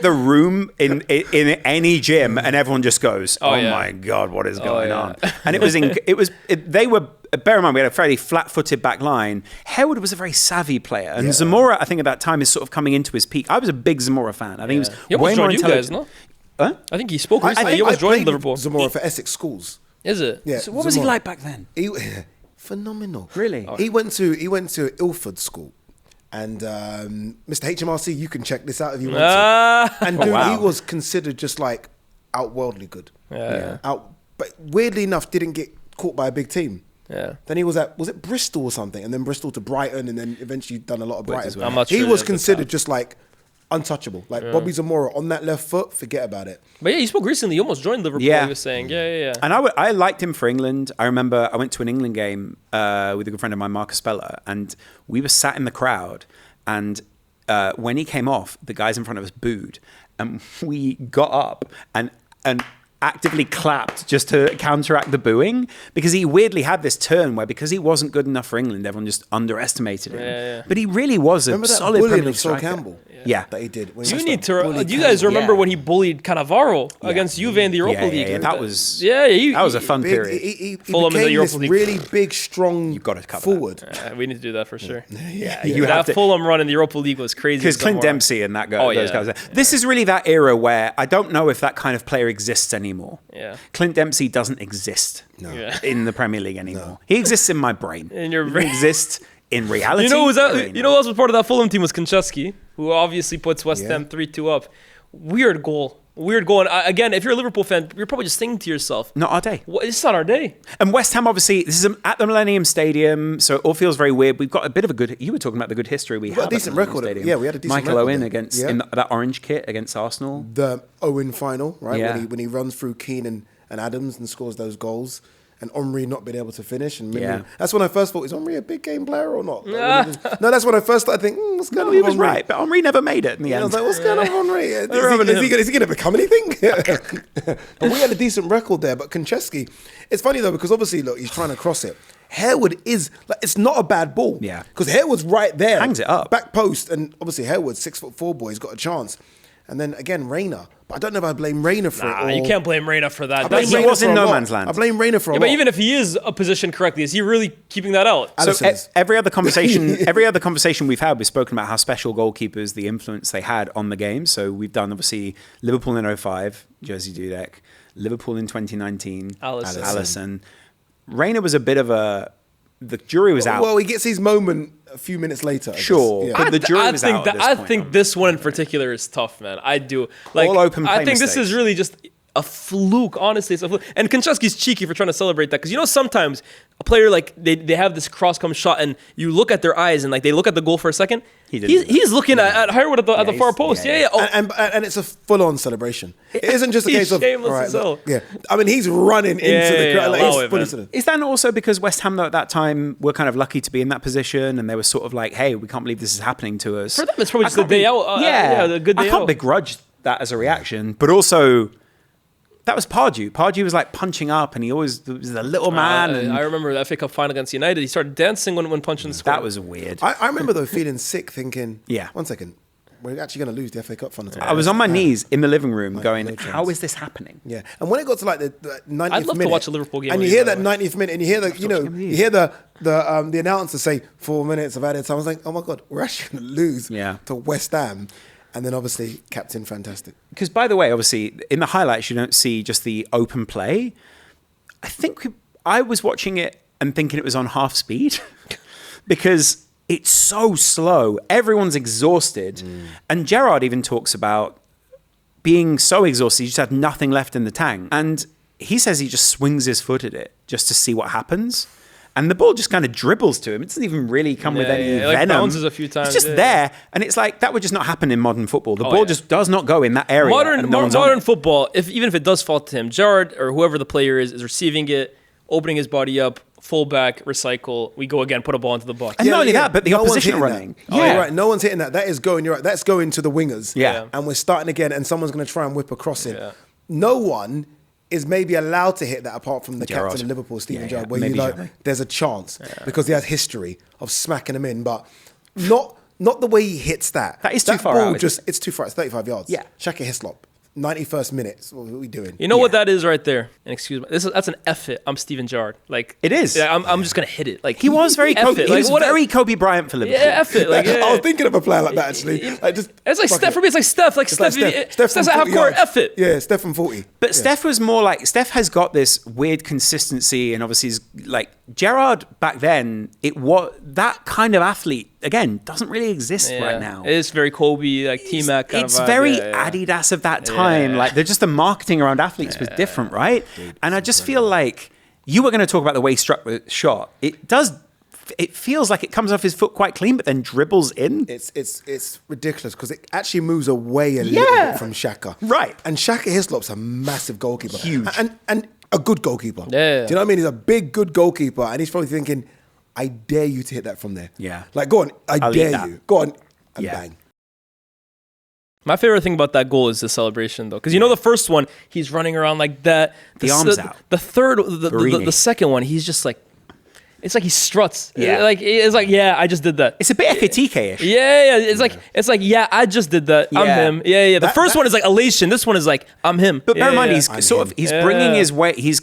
the room in any gym, and everyone just goes, "Oh yeah. my god, what is going yeah. on?" And they were. Bear in mind, we had a fairly flat-footed back line. Harewood was a very savvy player, and Zamora, I think, at that time is sort of coming into his peak. I was a big Zamora fan. I think he was He almost way more joined you guys, intelligent. no? Huh? I think he spoke recently. He almost joined played Liverpool. with Zamora for Essex Schools. Is it? Yeah. So what was he Zamora. like back then? He, phenomenal. Really? He went to Ilford School, and Mr. HMRC, you can check this out if you want to. And dude, wow. he was considered just like outworldly good. Yeah. But weirdly enough, didn't get caught by a big team. Yeah. Then he was it Bristol or something, and then Bristol to Brighton, and then eventually done a lot of Brighton. I'm not He sure was at the considered time. just like untouchable. Like Bobby Zamora on that left foot, forget about it. But yeah, he spoke recently. He almost joined Liverpool. Yeah. He was saying, yeah. And I liked him for England. I remember I went to an England game with a good friend of mine, Marcus Bella, and we were sat in the crowd. And when he came off, the guys in front of us booed, and we got up and actively clapped just to counteract the booing, because he weirdly had this turn where, because he wasn't good enough for England, everyone just underestimated him. Yeah. But he really was a Remember that solid bullying Premier League of Sol striker. Campbell? Yeah. That he did. When You he need started to. bullying Do you guys Campbell. remember Yeah. when he bullied Cannavaro against Juve in the Europa League? Yeah, that was that was a fun Big- period. He Fulham in the became Europa this League. really big, strong You've got to cover forward. We need to do that for sure. Yeah, you have That to. Fulham run in the Europa League was crazy. Because with Clint Zamora. Dempsey and those yeah. guys. This is really that era where I don't know if that kind of player exists anymore. Yeah. Clint Dempsey doesn't exist Yeah. in the Premier League anymore. He exists in my brain. In your He brain. exists in reality. You know who's that? Arena. You know who else was part of that Fulham team was Konchesky, who obviously puts West Ham 3-2 up. Weird goal. And again, if you're a Liverpool fan, you're probably just thinking to yourself, Not our day. It's not our day. And West Ham, obviously, this is at the Millennium Stadium, so it all feels very weird. We've got a bit of a good. You were talking about the good history we got a have. at the decent Millennium record. Stadium. Yeah, we had a decent Michael record Owen there. against Yeah. in that orange kit against Arsenal. The Owen final, right? Yeah. When he runs through Keane and Adams and scores those goals. And Henry not being able to finish. And Yeah. that's when I first thought, is Henry a big game player or not? No, that's when I first started thinking, what's going No, on he with was Henry? right, but Henry never made it in the Yeah, I end. was like, what's going on with Henry? Is he going to become anything? But we had a decent record there. But Konchesky, it's funny though, because obviously, look, he's trying to cross it. Harewood is, like, it's not a bad ball. Yeah. Because Harewood's right there. Hangs it up. Back post. And obviously, Harewood, 6'4" boy, he's got a chance. And then again, Reina. But I don't know if I blame Reina for it. Or You can't blame Reina for that. I blame He Reina was for in a no lot. man's land. I blame Reina for a Yeah, lot. but even if he is positioned correctly, is he really keeping that out? So Alisson is. every other conversation we've had, we've spoken about how special goalkeepers, the influence they had on the game. So we've done obviously Liverpool in 05, Jersey Dudek, Liverpool in 2019, Alisson. Reina was a bit of the jury was out. Well, he gets his moment a few minutes later. I guess. Sure. Yeah. But the jury was out at this I point. think this one in particular is tough, man. I do. Like, All open play I think this mistakes. is really just a fluke. Honestly, it's a fluke. And Konchesky's cheeky for trying to celebrate that, because sometimes a player like they have this cross come shot and you look at their eyes and like they look at the goal for a second. He's looking at Harewood at the far post. Yeah. Oh. And it's a full-on celebration. It isn't just a case of shameless as hell. Yeah, I mean he's running into the crowd. Is that not also because West Ham though at that time were kind of lucky to be in that position, and they were sort of like, hey, we can't believe this is happening to us. For them, it's probably just a day out. The good day out. I can't begrudge that as a reaction, but also. That was Pardew. Pardew was like punching up, and he always was a little man. I remember the FA Cup final against United. He started dancing when punching the square. That was weird. I remember though feeling sick, thinking, yeah, 1 second, we're actually going to lose the FA Cup final. I was on my knees in the living room, going, "How is this happening?" Yeah, and when it got to like the 90th minute, I'd love to watch a Liverpool game, and you hear that 90th minute, and you hear the announcer say 4 minutes of added time. I was like, oh my god, we're actually going to lose to West Ham. And then obviously, Captain Fantastic. Because by the way, obviously, in the highlights, you don't see just the open play. I think I was watching it and thinking it was on half speed because it's so slow. Everyone's exhausted. And Gerrard even talks about being so exhausted, he just had nothing left in the tank. And he says he just swings his foot at it just to see what happens. And the ball just kind of dribbles to him. It doesn't even really come with any venom. Like bounces a few times. It's just there. And it's like, that would just not happen in modern football. The ball just does not go in that area. Modern football, even if it does fall to him, Gerrard or whoever the player is receiving it, opening his body up, full back, recycle, we go again, put a ball into the box. And not only that, but the opposition are running. You're right. No one's hitting that. That is going, you're right. That's going to the wingers. Yeah. And we're starting again, and someone's going to try and whip across it. Yeah. No one is maybe allowed to hit that apart from the captain of Liverpool, Steven Gerrard, where there's a chance because he has history of smacking them in, but not the way he hits that. That is too far out. It's too far. It's 35 yards. Yeah. Shaka Hislop, 91st minute. What are we doing? You know what that is right there? And excuse me, that's an F it. I'm Steven Gerrard. Like it is. Yeah, I'm just gonna hit it. Like he was very Kobe. He was very Kobe Bryant for Liverpool. Yeah, F it. Like I was thinking of a player like that actually. It's like Steph for me. It's like Steph. Like Steph's at half court. F it. Yeah, Steph from 40. But Steph was more like Steph has got this weird consistency, and obviously he's like Gerrard back then. It was that kind of athlete again doesn't really exist right now. It's very Kobe, like T-Mac kind of vibe. It's very Adidas of that time. Like they're just the marketing around athletes was different, right? And I just feel like you were going to talk about the way he struck the shot. It feels like it comes off his foot quite clean, but then dribbles in. It's ridiculous because it actually moves away a little bit from Shaka. Right. And Shaka Hislop's a massive goalkeeper. Huge. And a good goalkeeper. Yeah. Do you know what I mean? He's a big, good goalkeeper. And he's probably thinking, I dare you to hit that from there. Yeah. Like, go on, I'll dare you. Go on, and bang. My favorite thing about that goal is the celebration, though, because the first one he's running around like that, the arms out. The third, the second one, he's just like, it's like he struts. Yeah, it's like I just did that. It's a bit FATK-ish. Yeah. It's like I just did that. I'm him. Yeah. The first one is like elation. This one is like I'm him. But bear in mind, he's bringing his weight. He's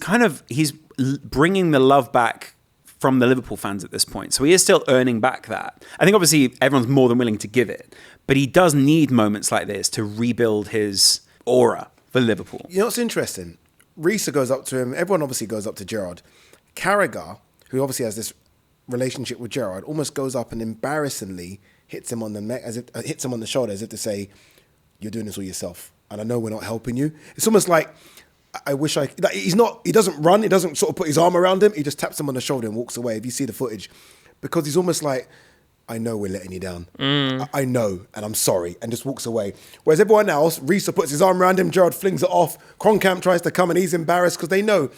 bringing the love back from the Liverpool fans at this point. So he is still earning back that. I think obviously everyone's more than willing to give it, but he does need moments like this to rebuild his aura for Liverpool. You know what's interesting? Risa goes up to him. Everyone obviously goes up to Gerrard. Carragher, who obviously has this relationship with Gerrard, almost goes up and embarrassingly hits him on the neck, hits him on the shoulder, as if to say, "You're doing this all yourself, and I know we're not helping you." It's almost like I wish he doesn't run, he doesn't sort of put his arm around him, he just taps him on the shoulder and walks away, if you see the footage. Because he's almost like, I know we're letting you down. I know, and I'm sorry, and just walks away. Whereas everyone else, Risa puts his arm around him, Gerrard flings it off, Kronkamp tries to come and he's embarrassed because they know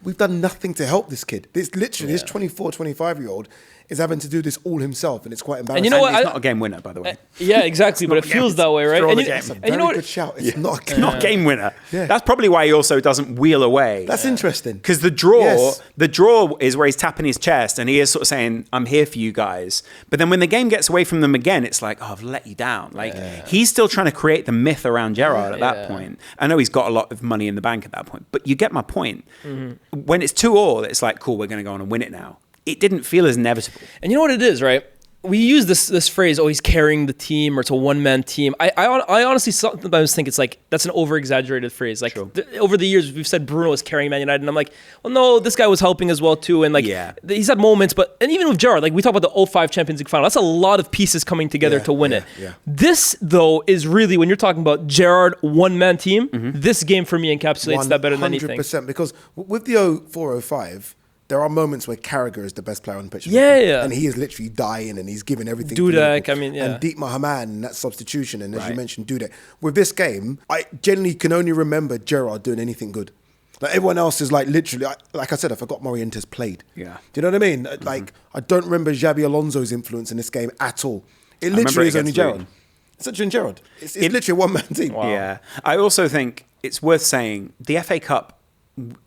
we've done nothing to help this kid. This literally, this 24, 25-year-old is having to do this all himself, and it's quite embarrassing. And you know what? He's not a game winner, by the way. Yeah, exactly, but it feels that way, right? That's a very good shout. It's not a game winner. Yeah. That's probably why he also doesn't wheel away. That's interesting. Because the draw is where he's tapping his chest, and he is sort of saying, I'm here for you guys. But then when the game gets away from them again, it's like, I've let you down. Like, he's still trying to create the myth around Gerrard at that point. I know he's got a lot of money in the bank at that point, but you get my point. Mm-hmm. When it's 2-2, it's like, cool, we're going to go on and win it now. It didn't feel as inevitable. And you know what it is, right? we use this phrase, oh, he's carrying the team, or it's a one-man team. I honestly sometimes think it's like that's an over-exaggerated phrase. Like over the years, we've said Bruno is carrying Man United, and I'm like, well, no, this guy was helping as well too, and like he's had moments. And even with Gerrard, like we talk about the 05 Champions League final, that's a lot of pieces coming together to win it. Yeah. This though is really, when you're talking about Gerrard one-man team, this game for me encapsulates that better than anything. 100%, because with the 04-05. There are moments where Carragher is the best player on the pitch. Yeah. And he is literally dying and he's giving everything. Dudek, And Deep Mohamed and that substitution. And as you mentioned, Dudek. With this game, I generally can only remember Gerrard doing anything good. Like everyone else is like literally, like I said, I forgot Morientes played. Yeah. Do you know what I mean? Like, I don't remember Xabi Alonso's influence in this game at all. It literally is only Gerrard. It's literally Gerrard. It's literally a one-man team. Wow. Yeah. I also think it's worth saying the FA Cup,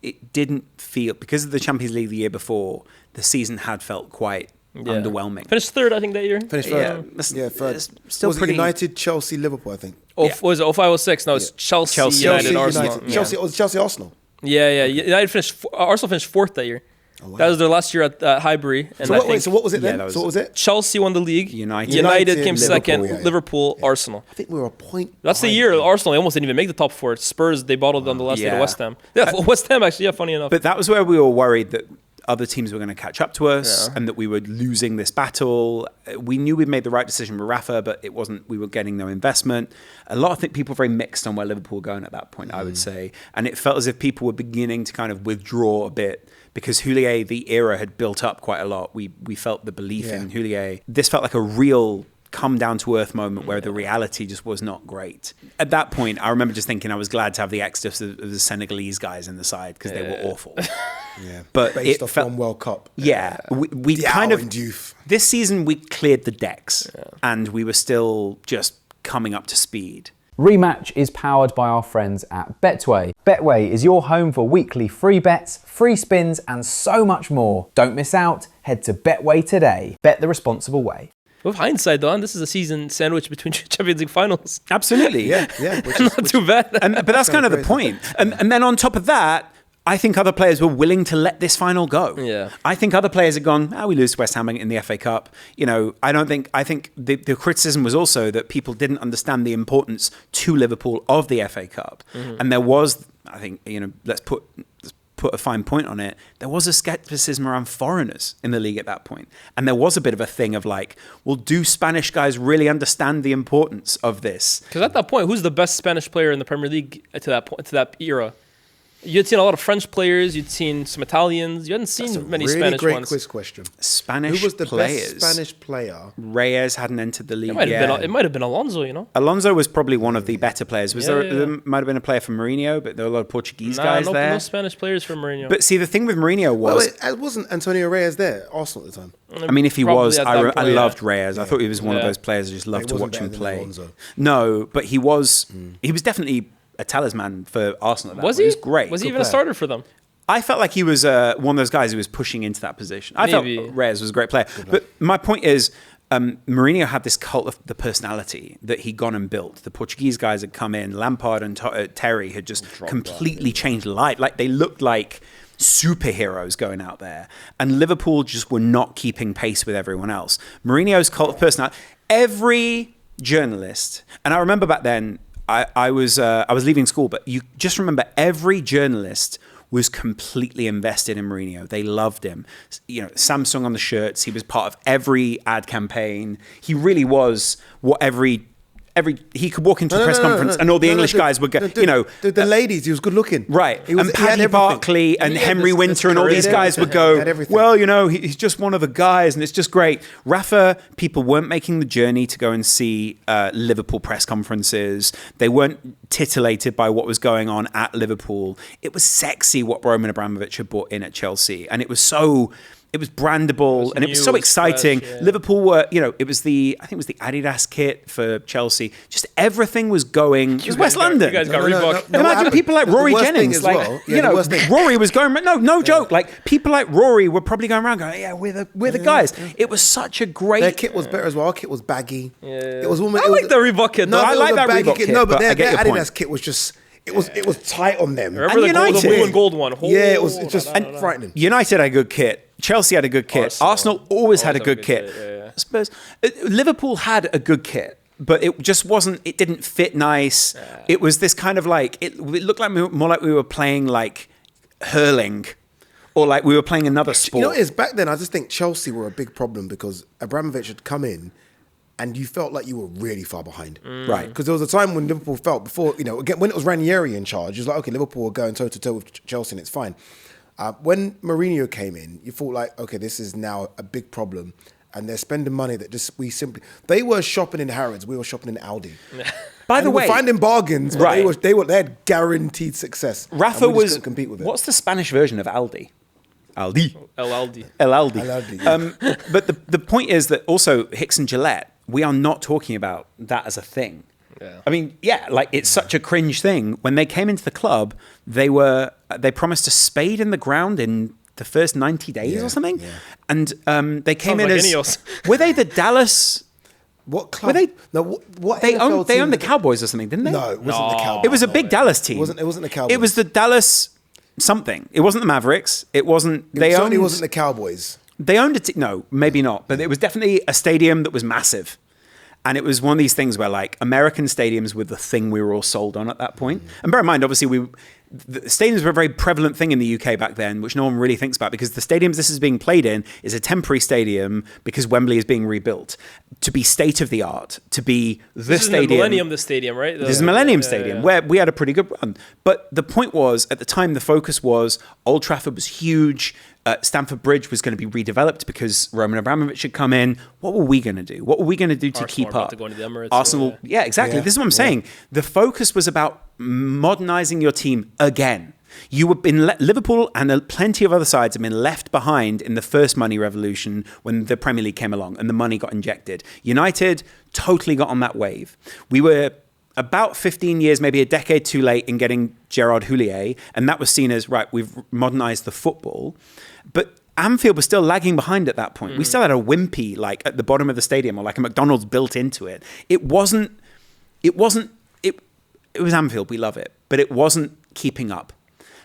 it didn't feel, because of the Champions League the year before, the season had felt quite underwhelming. Finished third, I think, that year. Finished third. Yeah, third. Still was pretty. It United, Chelsea, Liverpool, I think. Was it 05-06? No, it's Chelsea, United, Arsenal. Chelsea, Arsenal. Yeah. United finished. Arsenal finished fourth that year. Oh, wow. That was their last year at Highbury. And so what was it then? So what was it? Chelsea won the league. United came second. Liverpool, Arsenal. I think we were a point. That's the year Arsenal almost didn't even make the top four. Spurs, they bottled on the last day to West Ham. Yeah, West Ham actually. Yeah, funny enough. But that was where we were worried that other teams were going to catch up to us and that we were losing this battle. We knew we'd made the right decision with Rafa, but it wasn't. We were getting no investment. A lot of people were very mixed on where Liverpool were going at that point, I would say. And it felt as if people were beginning to kind of withdraw a bit. Because Houllier, the era had built up quite a lot. We felt the belief in Houllier. This felt like a real come down to earth moment where the reality just was not great. At that point, I remember just thinking I was glad to have the exodus of the Senegalese guys in the side because they were awful. But based off one World Cup. We kind of youth. This season we cleared the decks and we were still just coming up to speed. Rematch is powered by our friends at Betway. Betway is your home for weekly free bets, free spins, and so much more. Don't miss out. Head to Betway today. Bet the responsible way. With hindsight, though, this is a season sandwich between Champions League finals. Absolutely, yeah. Not too bad. But that's kind of the point. And then on top of that, I think other players were willing to let this final go. Yeah. I think other players had gone, we lose to West Ham in the FA Cup. I think the criticism was also that people didn't understand the importance to Liverpool of the FA Cup. And there was, I think, let's put a fine point on it, there was a skepticism around foreigners in the league at that point. And there was a bit of a thing of like, well, do Spanish guys really understand the importance of this? Because at that point, who's the best Spanish player in the Premier League to that era? You'd seen a lot of French players. You'd seen some Italians. You hadn't seen many really Spanish great ones. Quiz question. Spanish Who was the players? best Spanish player? Reyes hadn't entered the league It might have been Alonso, Alonso was probably one of the better players. There might have been a player from Mourinho, but there were a lot of Portuguese guys there. No Spanish players from Mourinho. But see, the thing with Mourinho was... wasn't Antonio Reyes there, Arsenal at the time? I mean, if he was, I loved Reyes. I thought he was one of those players I just loved to watch him play. No, but he was definitely a talisman for Arsenal. Was he? He was great. Was he even a starter for them? I felt like he was one of those guys who was pushing into that position. I felt Reyes was a great player. But my point is, Mourinho had this cult of the personality that he'd gone and built. The Portuguese guys had come in. Lampard and Terry had just completely changed life. Like they looked like superheroes going out there. And Liverpool just were not keeping pace with everyone else. Mourinho's cult of personality. Every journalist, and I remember back then, I was leaving school, but you just remember every journalist was completely invested in Mourinho. They loved him. Samsung on the shirts. He was part of every ad campaign. He really was what he could walk into a press conference and all the English guys would go, the ladies, he was good looking. Right. And Paddy Barkley and Henry Winter and all these guys would go, well, he's just one of the guys and it's just great. Rafa, people weren't making the journey to go and see Liverpool press conferences. They weren't titillated by what was going on at Liverpool. It was sexy what Roman Abramovich had brought in at Chelsea. And it was brandable and it was so exciting. Fresh, Liverpool were, it was the Adidas kit for Chelsea. Just everything was going. It was West London. You guys got Reebok. Imagine people like Rory Jennings. Rory was going, no joke. Like people like Rory were probably going around going, we're the guys. It was such a great. Their kit was better as well. Our kit was baggy. Yeah. It was almost. I like the Reebok kit. No, I like that Reebok kit. No, but their Adidas kit was just. It was tight on them. Remember the blue and gold one? It was just frightening. United had a good kit. Chelsea had a good kit. Arsenal always had a good kit. Spurs. Liverpool had a good kit, but it just wasn't. It didn't fit nice. It was this kind of like it looked like more like we were playing like hurling, or like we were playing another sport. You know what it is? Back then, I just think Chelsea were a big problem because Abramovich had come in, and you felt like you were really far behind, right? Because there was a time when Liverpool felt before, again when it was Ranieri in charge, it was like, okay, Liverpool were going toe to toe with Chelsea, and it's fine. When Mourinho came in, you thought like, okay, this is now a big problem, and they're spending money that they were shopping in Harrods, we were shopping in Aldi. By the way, we were finding bargains, but right. they had guaranteed success. Rafa was compete with it. What's the Spanish version of Aldi? Aldi. El Aldi. El Aldi. El Aldi, yeah. But the point is that also Hicks and Gillette, we are not talking about that as a thing. Yeah. I mean, like it's such a cringe thing. When they came into the club, they promised a spade in the ground in the first 90 days or something. Yeah. And they came Sounds in like as Ineos. Were they the Dallas? What club? Were they? No, what They NFL team owned the Cowboys or something, didn't they? No, it wasn't the Cowboys. It was a big Dallas team. It wasn't the Cowboys. It was the Dallas something. It wasn't the Mavericks. It wasn't. It certainly wasn't the Cowboys. They owned it. No, maybe not. But it was definitely a stadium that was massive. And it was one of these things where like American stadiums were the thing we were all sold on at that point. And bear in mind, obviously, the stadiums were a very prevalent thing in the UK back then, which no one really thinks about because the stadiums this is being played in is a temporary stadium because Wembley is being rebuilt to be state of the art, to be this stadium. Is the Millennium, the stadium, right? This is the Millennium Stadium where we had a pretty good run. But the point was, at the time, the focus was Old Trafford was huge. Stamford Bridge was going to be redeveloped because Roman Abramovich had come in. What were we going to do? What were we going to do to keep up? To go into the Emirates, Arsenal, yeah, exactly. Yeah. This is what I'm saying. The focus was about modernizing your team again. You were in Liverpool and plenty of other sides have been left behind in the first money revolution when the Premier League came along and the money got injected. United totally got on that wave. We were about 15 years, maybe a decade too late in getting Gerrard Houllier, and that was seen as, right, we've modernized the football. But Anfield was still lagging behind at that point. We still had a wimpy, like, at the bottom of the stadium or like a McDonald's built into it. It was Anfield, we love it, but it wasn't keeping up.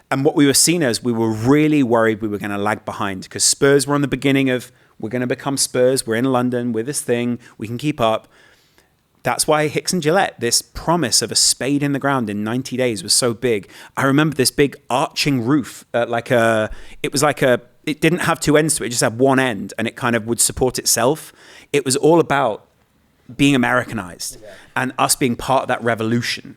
And what we were seen as, we were really worried we were going to lag behind because Spurs were on the beginning of, we're going to become Spurs, we're in London, we're this thing, we can keep up. That's why Hicks and Gillette, this promise of a spade in the ground in 90 days was so big. I remember this big arching roof, it didn't have two ends to it, it just had one end and it kind of would support itself. It was all about being Americanized and us being part of that revolution.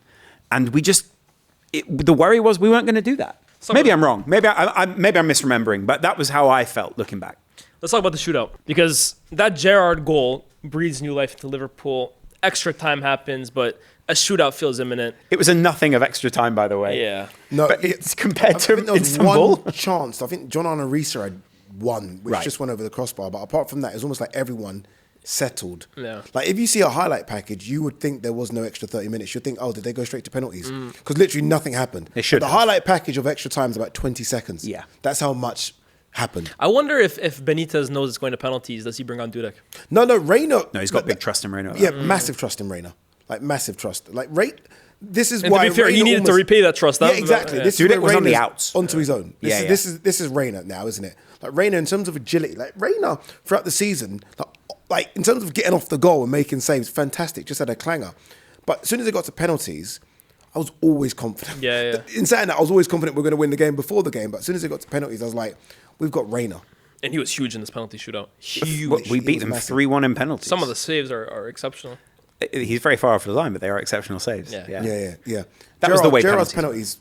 And the worry was we weren't going to do that. Maybe I'm wrong. Maybe I'm misremembering, but that was how I felt looking back. Let's talk about the shootout because that Gerrard goal breathes new life into Liverpool. Extra time happens, but a shootout feels imminent. It was a nothing of extra time, by the way. Yeah. No, but it's compared to there was Istanbul. one chance. I think John Arne Riise had one, which just went over the crossbar. But apart from that, it's almost like everyone settled. Yeah. Like if you see a highlight package, you would think there was no extra 30 minutes. You'd think, oh, did they go straight to penalties? Because literally nothing happened. They should. But the highlight package of extra time is about 20 seconds. Yeah. That's how much happened. I wonder if Benitez knows it's going to penalties, does he bring on Dudek? No, Reina. No, he's got big trust in Reina. Yeah, massive trust in Reina. Like massive trust. Like this is and why. To be fair, Reina he needed to repay that trust. Yeah, exactly. This Dudek is was on the Reina's outs. onto his own. This is Reina now, isn't it? Like Reina in terms of agility. Like Reina throughout the season, like in terms of getting off the goal and making saves, fantastic. Just had a clanger. But as soon as it got to penalties, I was always confident. Yeah. In saying that, I was always confident we were going to win the game before the game. But as soon as it got to penalties, I was like, we've got Reina. And he was huge in this penalty shootout. Huge. We beat them 3-1 in penalties. Some of the saves are exceptional. He's very far off the line, but they are exceptional saves. Yeah. That was the way Gerrard's penalties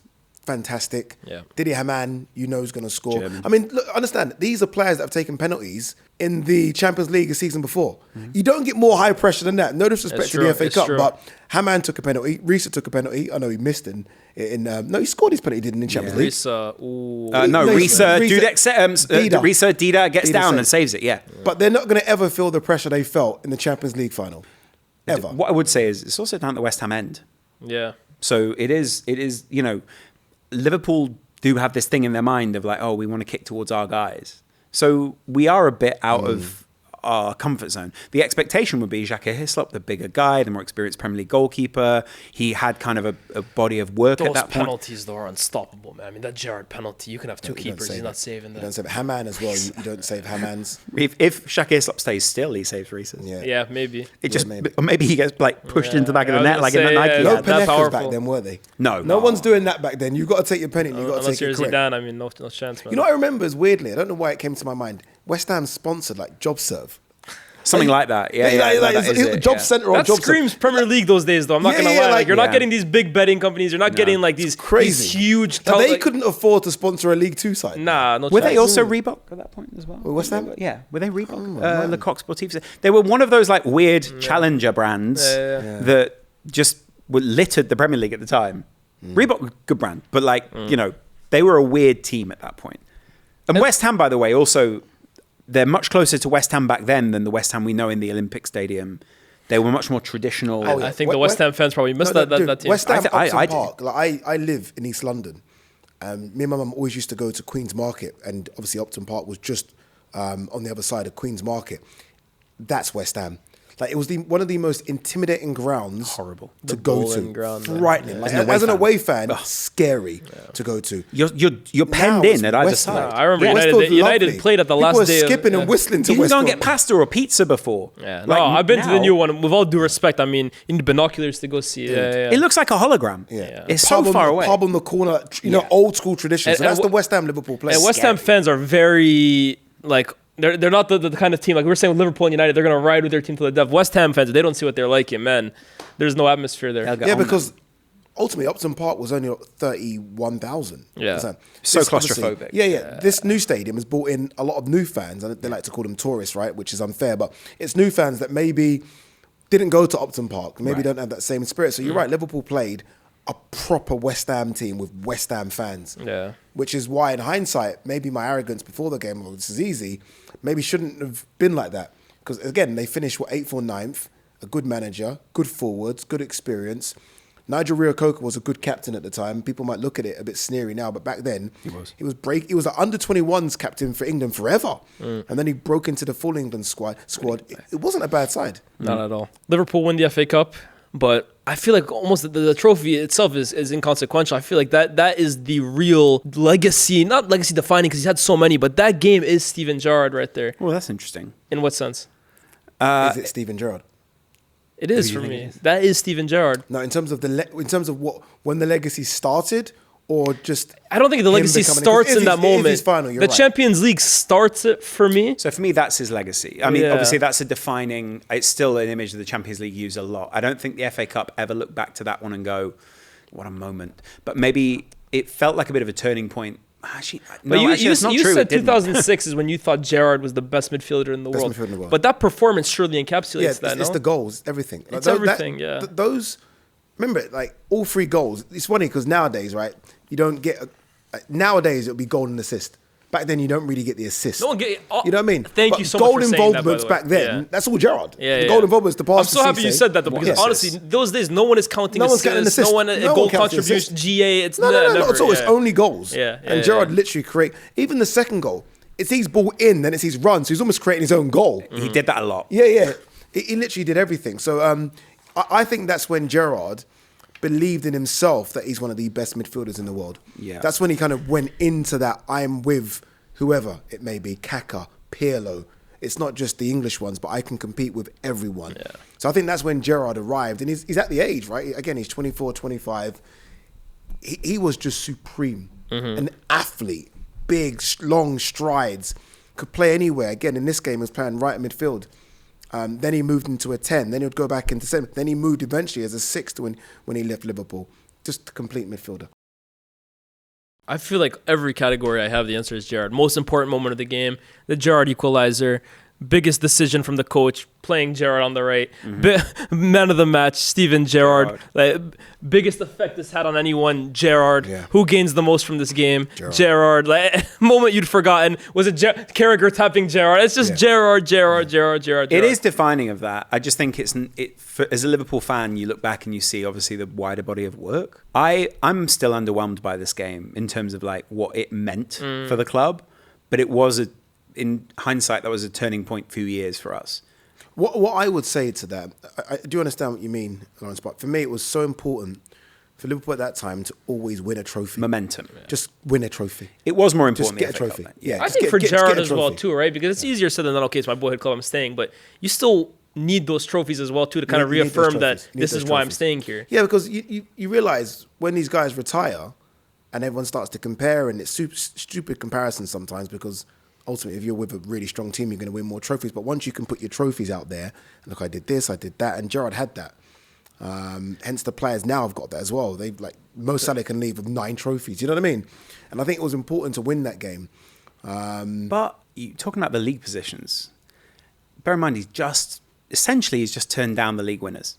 fantastic. Yeah. Didi Hamann, is going to score. German. I mean, look, understand, these are players that have taken penalties in the Champions League a season before. You don't get more high pressure than that. No disrespect to the FA Cup, but Hamann took a penalty. Riise took a penalty. I know he missed no, he scored his penalty, didn't he, in Champions League? Riise Dida gets down and saves it, yeah. But they're not going to ever feel the pressure they felt in the Champions League final. Ever. What I would say is it's also down at the West Ham end. Yeah. So it is, Liverpool do have this thing in their mind of like, oh, we want to kick towards our guys. So we are a bit out of our comfort zone. The expectation would be Xhaka Hislop, the bigger guy, the more experienced Premier League goalkeeper. He had kind of a body of work at that point. Those penalties, though, are unstoppable, man. I mean, that Gerrard penalty, you can have two keepers, he's not saving that. You don't save Haman as well. You don't save Haman's. If Xhaka Hislop stays still, he saves Reese's. Yeah, maybe. Or maybe he gets like pushed into the back of the net, like in the Nike. No ad. Penecas back then, were they? No one's doing that back then. You've got to take your penny and you've got to take it correct. Zidane, I mean, no chance, man. You know what I remember is weirdly, I don't know why it came to my mind, West Ham sponsored like JobServe. Something like that. Yeah. Job Centre or that Job screams Premier League those days, though. I'm not gonna lie. Like, you're not getting these big betting companies. You're not getting like these huge. They couldn't afford to sponsor a League Two side. Nah, no. Were they also Reebok at that point as well? West Ham? Yeah, were they Reebok? Lecoq Sportif. They were one of those like weird challenger brands that just littered the Premier League at the time. Reebok, good brand, but like they were a weird team at that point. And West Ham, by the way, also. They're much closer to West Ham back then than the West Ham we know in the Olympic Stadium. They were much more traditional. I think the West Ham fans probably missed that team. West Ham, Upton Park. Like I live in East London. Me and my mum always used to go to Queen's Market, and obviously Upton Park was just on the other side of Queen's Market. That's West Ham. Like it was one of the most intimidating grounds to go to. Frightening. Like, as an away fan, scary to go to. You're penned in at either side. I remember United played at the last day. People were skipping and whistling to West Ham. You Ham. don't get pasta or pizza before. Yeah, no, I've been to the new one. With all due respect, I mean, you need binoculars to go see it. It looks like a hologram. Yeah. It's so far away. Pub on the corner, old school tradition. So that's the West Ham Liverpool place. And West Ham fans are very like. They're not the kind of team, like we were saying with Liverpool and United, they're going to ride with their team to the death. West Ham fans, they don't see what they're like, man. There's no atmosphere there. Yeah, because ultimately Upton Park was only 31,000. Yeah. So claustrophobic. Yeah. This new stadium has brought in a lot of new fans, and they like to call them tourists, right? Which is unfair, but it's new fans that maybe didn't go to Upton Park, maybe don't have that same spirit. So you're right, Liverpool played a proper West Ham team with West Ham fans. Yeah. Which is why, in hindsight, maybe my arrogance before the game, this is easy, maybe shouldn't have been like that. Because, again, they finished, 8th or 9th, a good manager, good forwards, good experience. Nigel Reo-Coker was a good captain at the time. People might look at it a bit sneery now, but back then, he was the under-21s captain for England forever. And then he broke into the full England squad. It wasn't a bad side. Not at all. Liverpool win the FA Cup. But I feel like almost the trophy itself is inconsequential. I feel like that is the real legacy, not legacy defining because he's had so many, but that game is Steven Gerrard right there. Well, that's interesting. In what sense? Is it Steven Gerrard? It is for me. That is Steven Gerrard. No, in terms of what when the legacy started, or just I don't think the legacy starts in that moment. The Champions League starts it for me. So for me, that's his legacy. I mean, obviously, that's a defining. It's still an image that the Champions League use a lot. I don't think the FA Cup ever looked back to that one and go, "What a moment!" But maybe it felt like a bit of a turning point. Actually, it's not true. You said 2006 is when you thought Gerrard was the best midfielder in the world. But that performance surely encapsulates that. It's the goals, everything. It's everything. Those. Remember, like all 3 goals. It's funny because nowadays, right? You don't get nowadays it'll be goal and assist. Back then you don't really get the assist. No one get. You know what I mean? Thank you so much for saying that. Goal involvements back then. That's all Gerrard. The goal involvements. The pass. I'm so happy you said that though, because honestly, those days no one is counting assists. No one goal contribution. GA. It's no, not at all. It's only goals. And Gerrard literally create even the second goal. It's his ball in, then it's his run. So he's almost creating his own goal. He did that a lot. Yeah. He literally did everything. So I think that's when Gerrard believed in himself that he's one of the best midfielders in the world. Yeah. That's when he kind of went into that I'm with whoever it may be, Kaka, Pirlo. It's not just the English ones, but I can compete with everyone. Yeah. So I think that's when Gerrard arrived. And he's at the age, right? Again, he's 24, 25. He was just supreme. An athlete, big, long strides, could play anywhere. Again, in this game, he was playing right midfield. Then he moved into a 10. Then he would go back into 7. Then he moved eventually as a 6th when he left Liverpool. Just a complete midfielder. I feel like every category I have, the answer is Gerrard. Most important moment of the game, the Gerrard equalizer. Biggest decision from the coach, playing Gerrard on the right. Man of the match, Steven Gerrard. Like, biggest effect this had on anyone, Gerrard. Yeah. Who gains the most from this game? Gerrard. Like, moment you'd forgotten. Was it Carragher tapping Gerrard? It's just Gerrard. It is defining of that. I just think as a Liverpool fan, you look back and you see obviously the wider body of work. I'm still underwhelmed by this game in terms of like what it meant for the club, but it was in hindsight, that was a turning point few years for us. What I would say to that, I do understand what you mean, Lawrence, but for me, it was so important for Liverpool at that time to always win a trophy. Momentum. Just win a trophy. It was more important. Just get a trophy. Yeah, I think for Gerrard as well too, right? Because it's easier said than done. Okay, it's my boyhood club, I'm staying, but you still need those trophies as well too to kind of reaffirm that this is why I'm staying here. Yeah, because you realize when these guys retire and everyone starts to compare, and it's stupid comparisons sometimes, because ultimately if you're with a really strong team, you're going to win more trophies. But once you can put your trophies out there, look, I did this, I did that, and Gerrard had that. Hence the players now have got that as well. They like Mo Salah can leave with 9 trophies. You know what I mean? And I think it was important to win that game. But you talking about the league positions, bear in mind he's just turned down the league winners,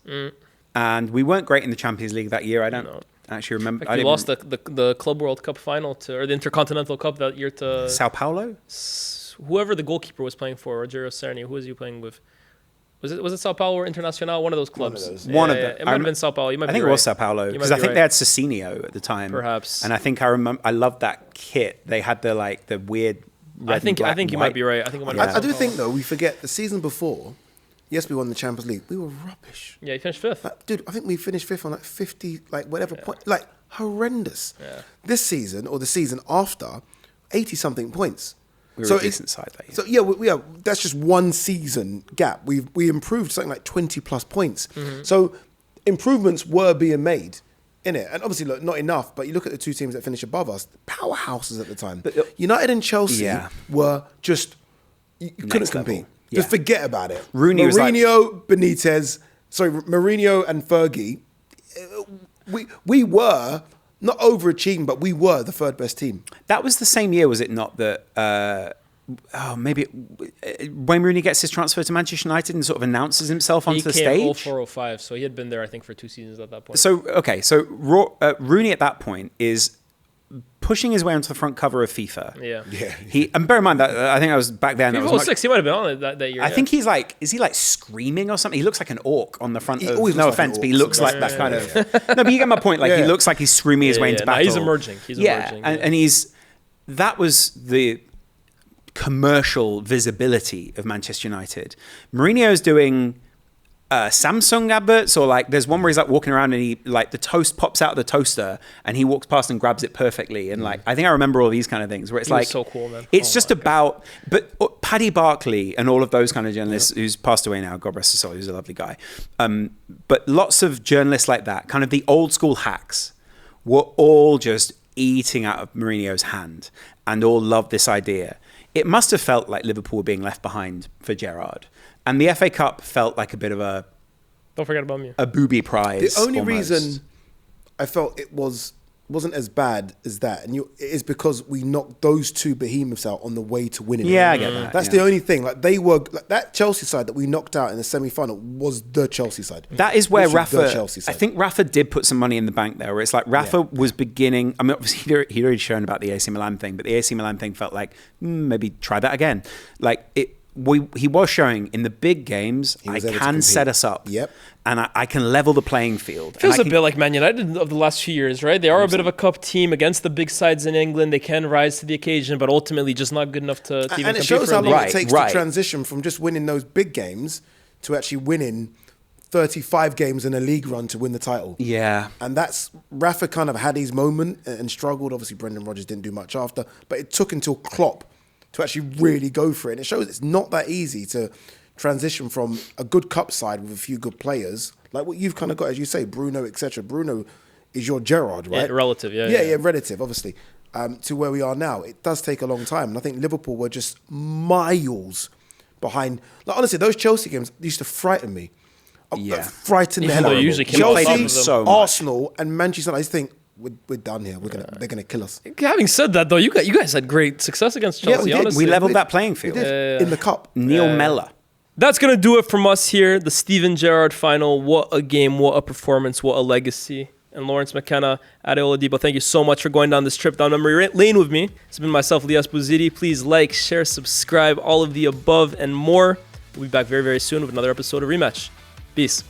and we weren't great in the Champions League that year. I don't actually remember. You lost the Club World Cup final or the Intercontinental Cup that year to Sao Paulo. Whoever the goalkeeper was playing for, Rogerio Cerny. Who was you playing with? Was it Sao Paulo or Internacional? One of those clubs. One of them. It might have been Sao Paulo. You might I think be it was right. Sao Paulo, because I think they had Cecinio at the time. Perhaps. And I think I remember. I loved that kit. They had the weird red I think you might be right. I think it might have been I do Sao think Paulo. though we forget the season before. Yes, we won the Champions League. We were rubbish. Yeah, you finished 5th. Dude, I think we finished 5th on 50, whatever point. Horrendous. Yeah. This season or the season after, 80-something points. We were a decent side that year. So yeah, we are. That's just one season gap. We improved something like 20+ points. Mm-hmm. So improvements were being made in it, and obviously look, not enough. But you look at the 2 teams that finished above us, powerhouses at the time. United and Chelsea were just you couldn't compete. Just forget about it. Mourinho, Mourinho and Fergie. We were not overachieving, but we were the 3rd best team. That was the same year, was it not? That Wayne Rooney gets his transfer to Manchester United and sort of announces himself onto the stage. He came 04-05, so he had been there, I think, for 2 seasons at that point. So Rooney at that point is pushing his way onto the front cover of FIFA. Yeah. And bear in mind that I think I was back then. FIFA 06, he might have been on it that year. I think he's is he screaming or something? He looks like an orc on the front. No offense, but he looks like that kind of. No, but you get my point. He looks like he's screaming his way into battle. He's emerging. And that was the commercial visibility of Manchester United. Mourinho's doing Samsung adverts, or there's one where he's walking around and he the toast pops out of the toaster and he walks past and grabs it perfectly, and I think I remember all these kind of things where it's so cool, man. It's just about but Paddy Barclay and all of those kind of journalists who's passed away now, God rest his soul, he was a lovely guy, but lots of journalists like that, kind of the old school hacks, were all just eating out of Mourinho's hand and all loved this idea. It must have felt like Liverpool were being left behind for Gerrard. And the FA Cup felt like a bit of a... Don't forget about me. A booby prize. The only reason I felt it wasn't as bad as that, and it is because we knocked those 2 behemoths out on the way to winning. Yeah, I get that. That's the only thing. They were that Chelsea side that we knocked out in the semi-final was the Chelsea side. That is where Rafa. I think Rafa did put some money in the bank there, where it's Rafa was beginning. I mean, obviously he'd already shown about the AC Milan thing, but the AC Milan thing felt like maybe try that again. He was showing in the big games, I can set us up. Yep. And I can level the playing field. Feels a bit like Man United of the last few years, right? They are a bit of a cup team against the big sides in England. They can rise to the occasion, but ultimately just not good enough to even compete. And it shows how long it takes to transition from just winning those big games to actually winning 35 games in a league run to win the title. Yeah. And that's, Rafa kind of had his moment and struggled. Obviously, Brendan Rodgers didn't do much after, but it took until Klopp to actually really go for it. And it shows it's not that easy to transition from a good cup side with a few good players, like what you've kind of got, as you say, Bruno, etc. Bruno is your Gerrard, right? Yeah, relative, yeah, relative, obviously, to where we are now. It does take a long time. And I think Liverpool were just miles behind. Honestly, those Chelsea games used to frighten me. Frighten the hell out of me. Chelsea, Arsenal, and Manchester United. I just think, we're done here. They're gonna kill us. Having said that, though, you guys had great success against Chelsea. Yeah, we leveled that playing field in the cup. Neil Mellor. That's gonna do it from us here. The Steven Gerrard final. What a game! What a performance! What a legacy! And Lawrence McKenna, Adeola Debo, thank you so much for going down this trip down memory lane with me. It's been myself, Lias Bouzidi. Please like, share, subscribe, all of the above and more. We'll be back very, very soon with another episode of Rematch. Peace.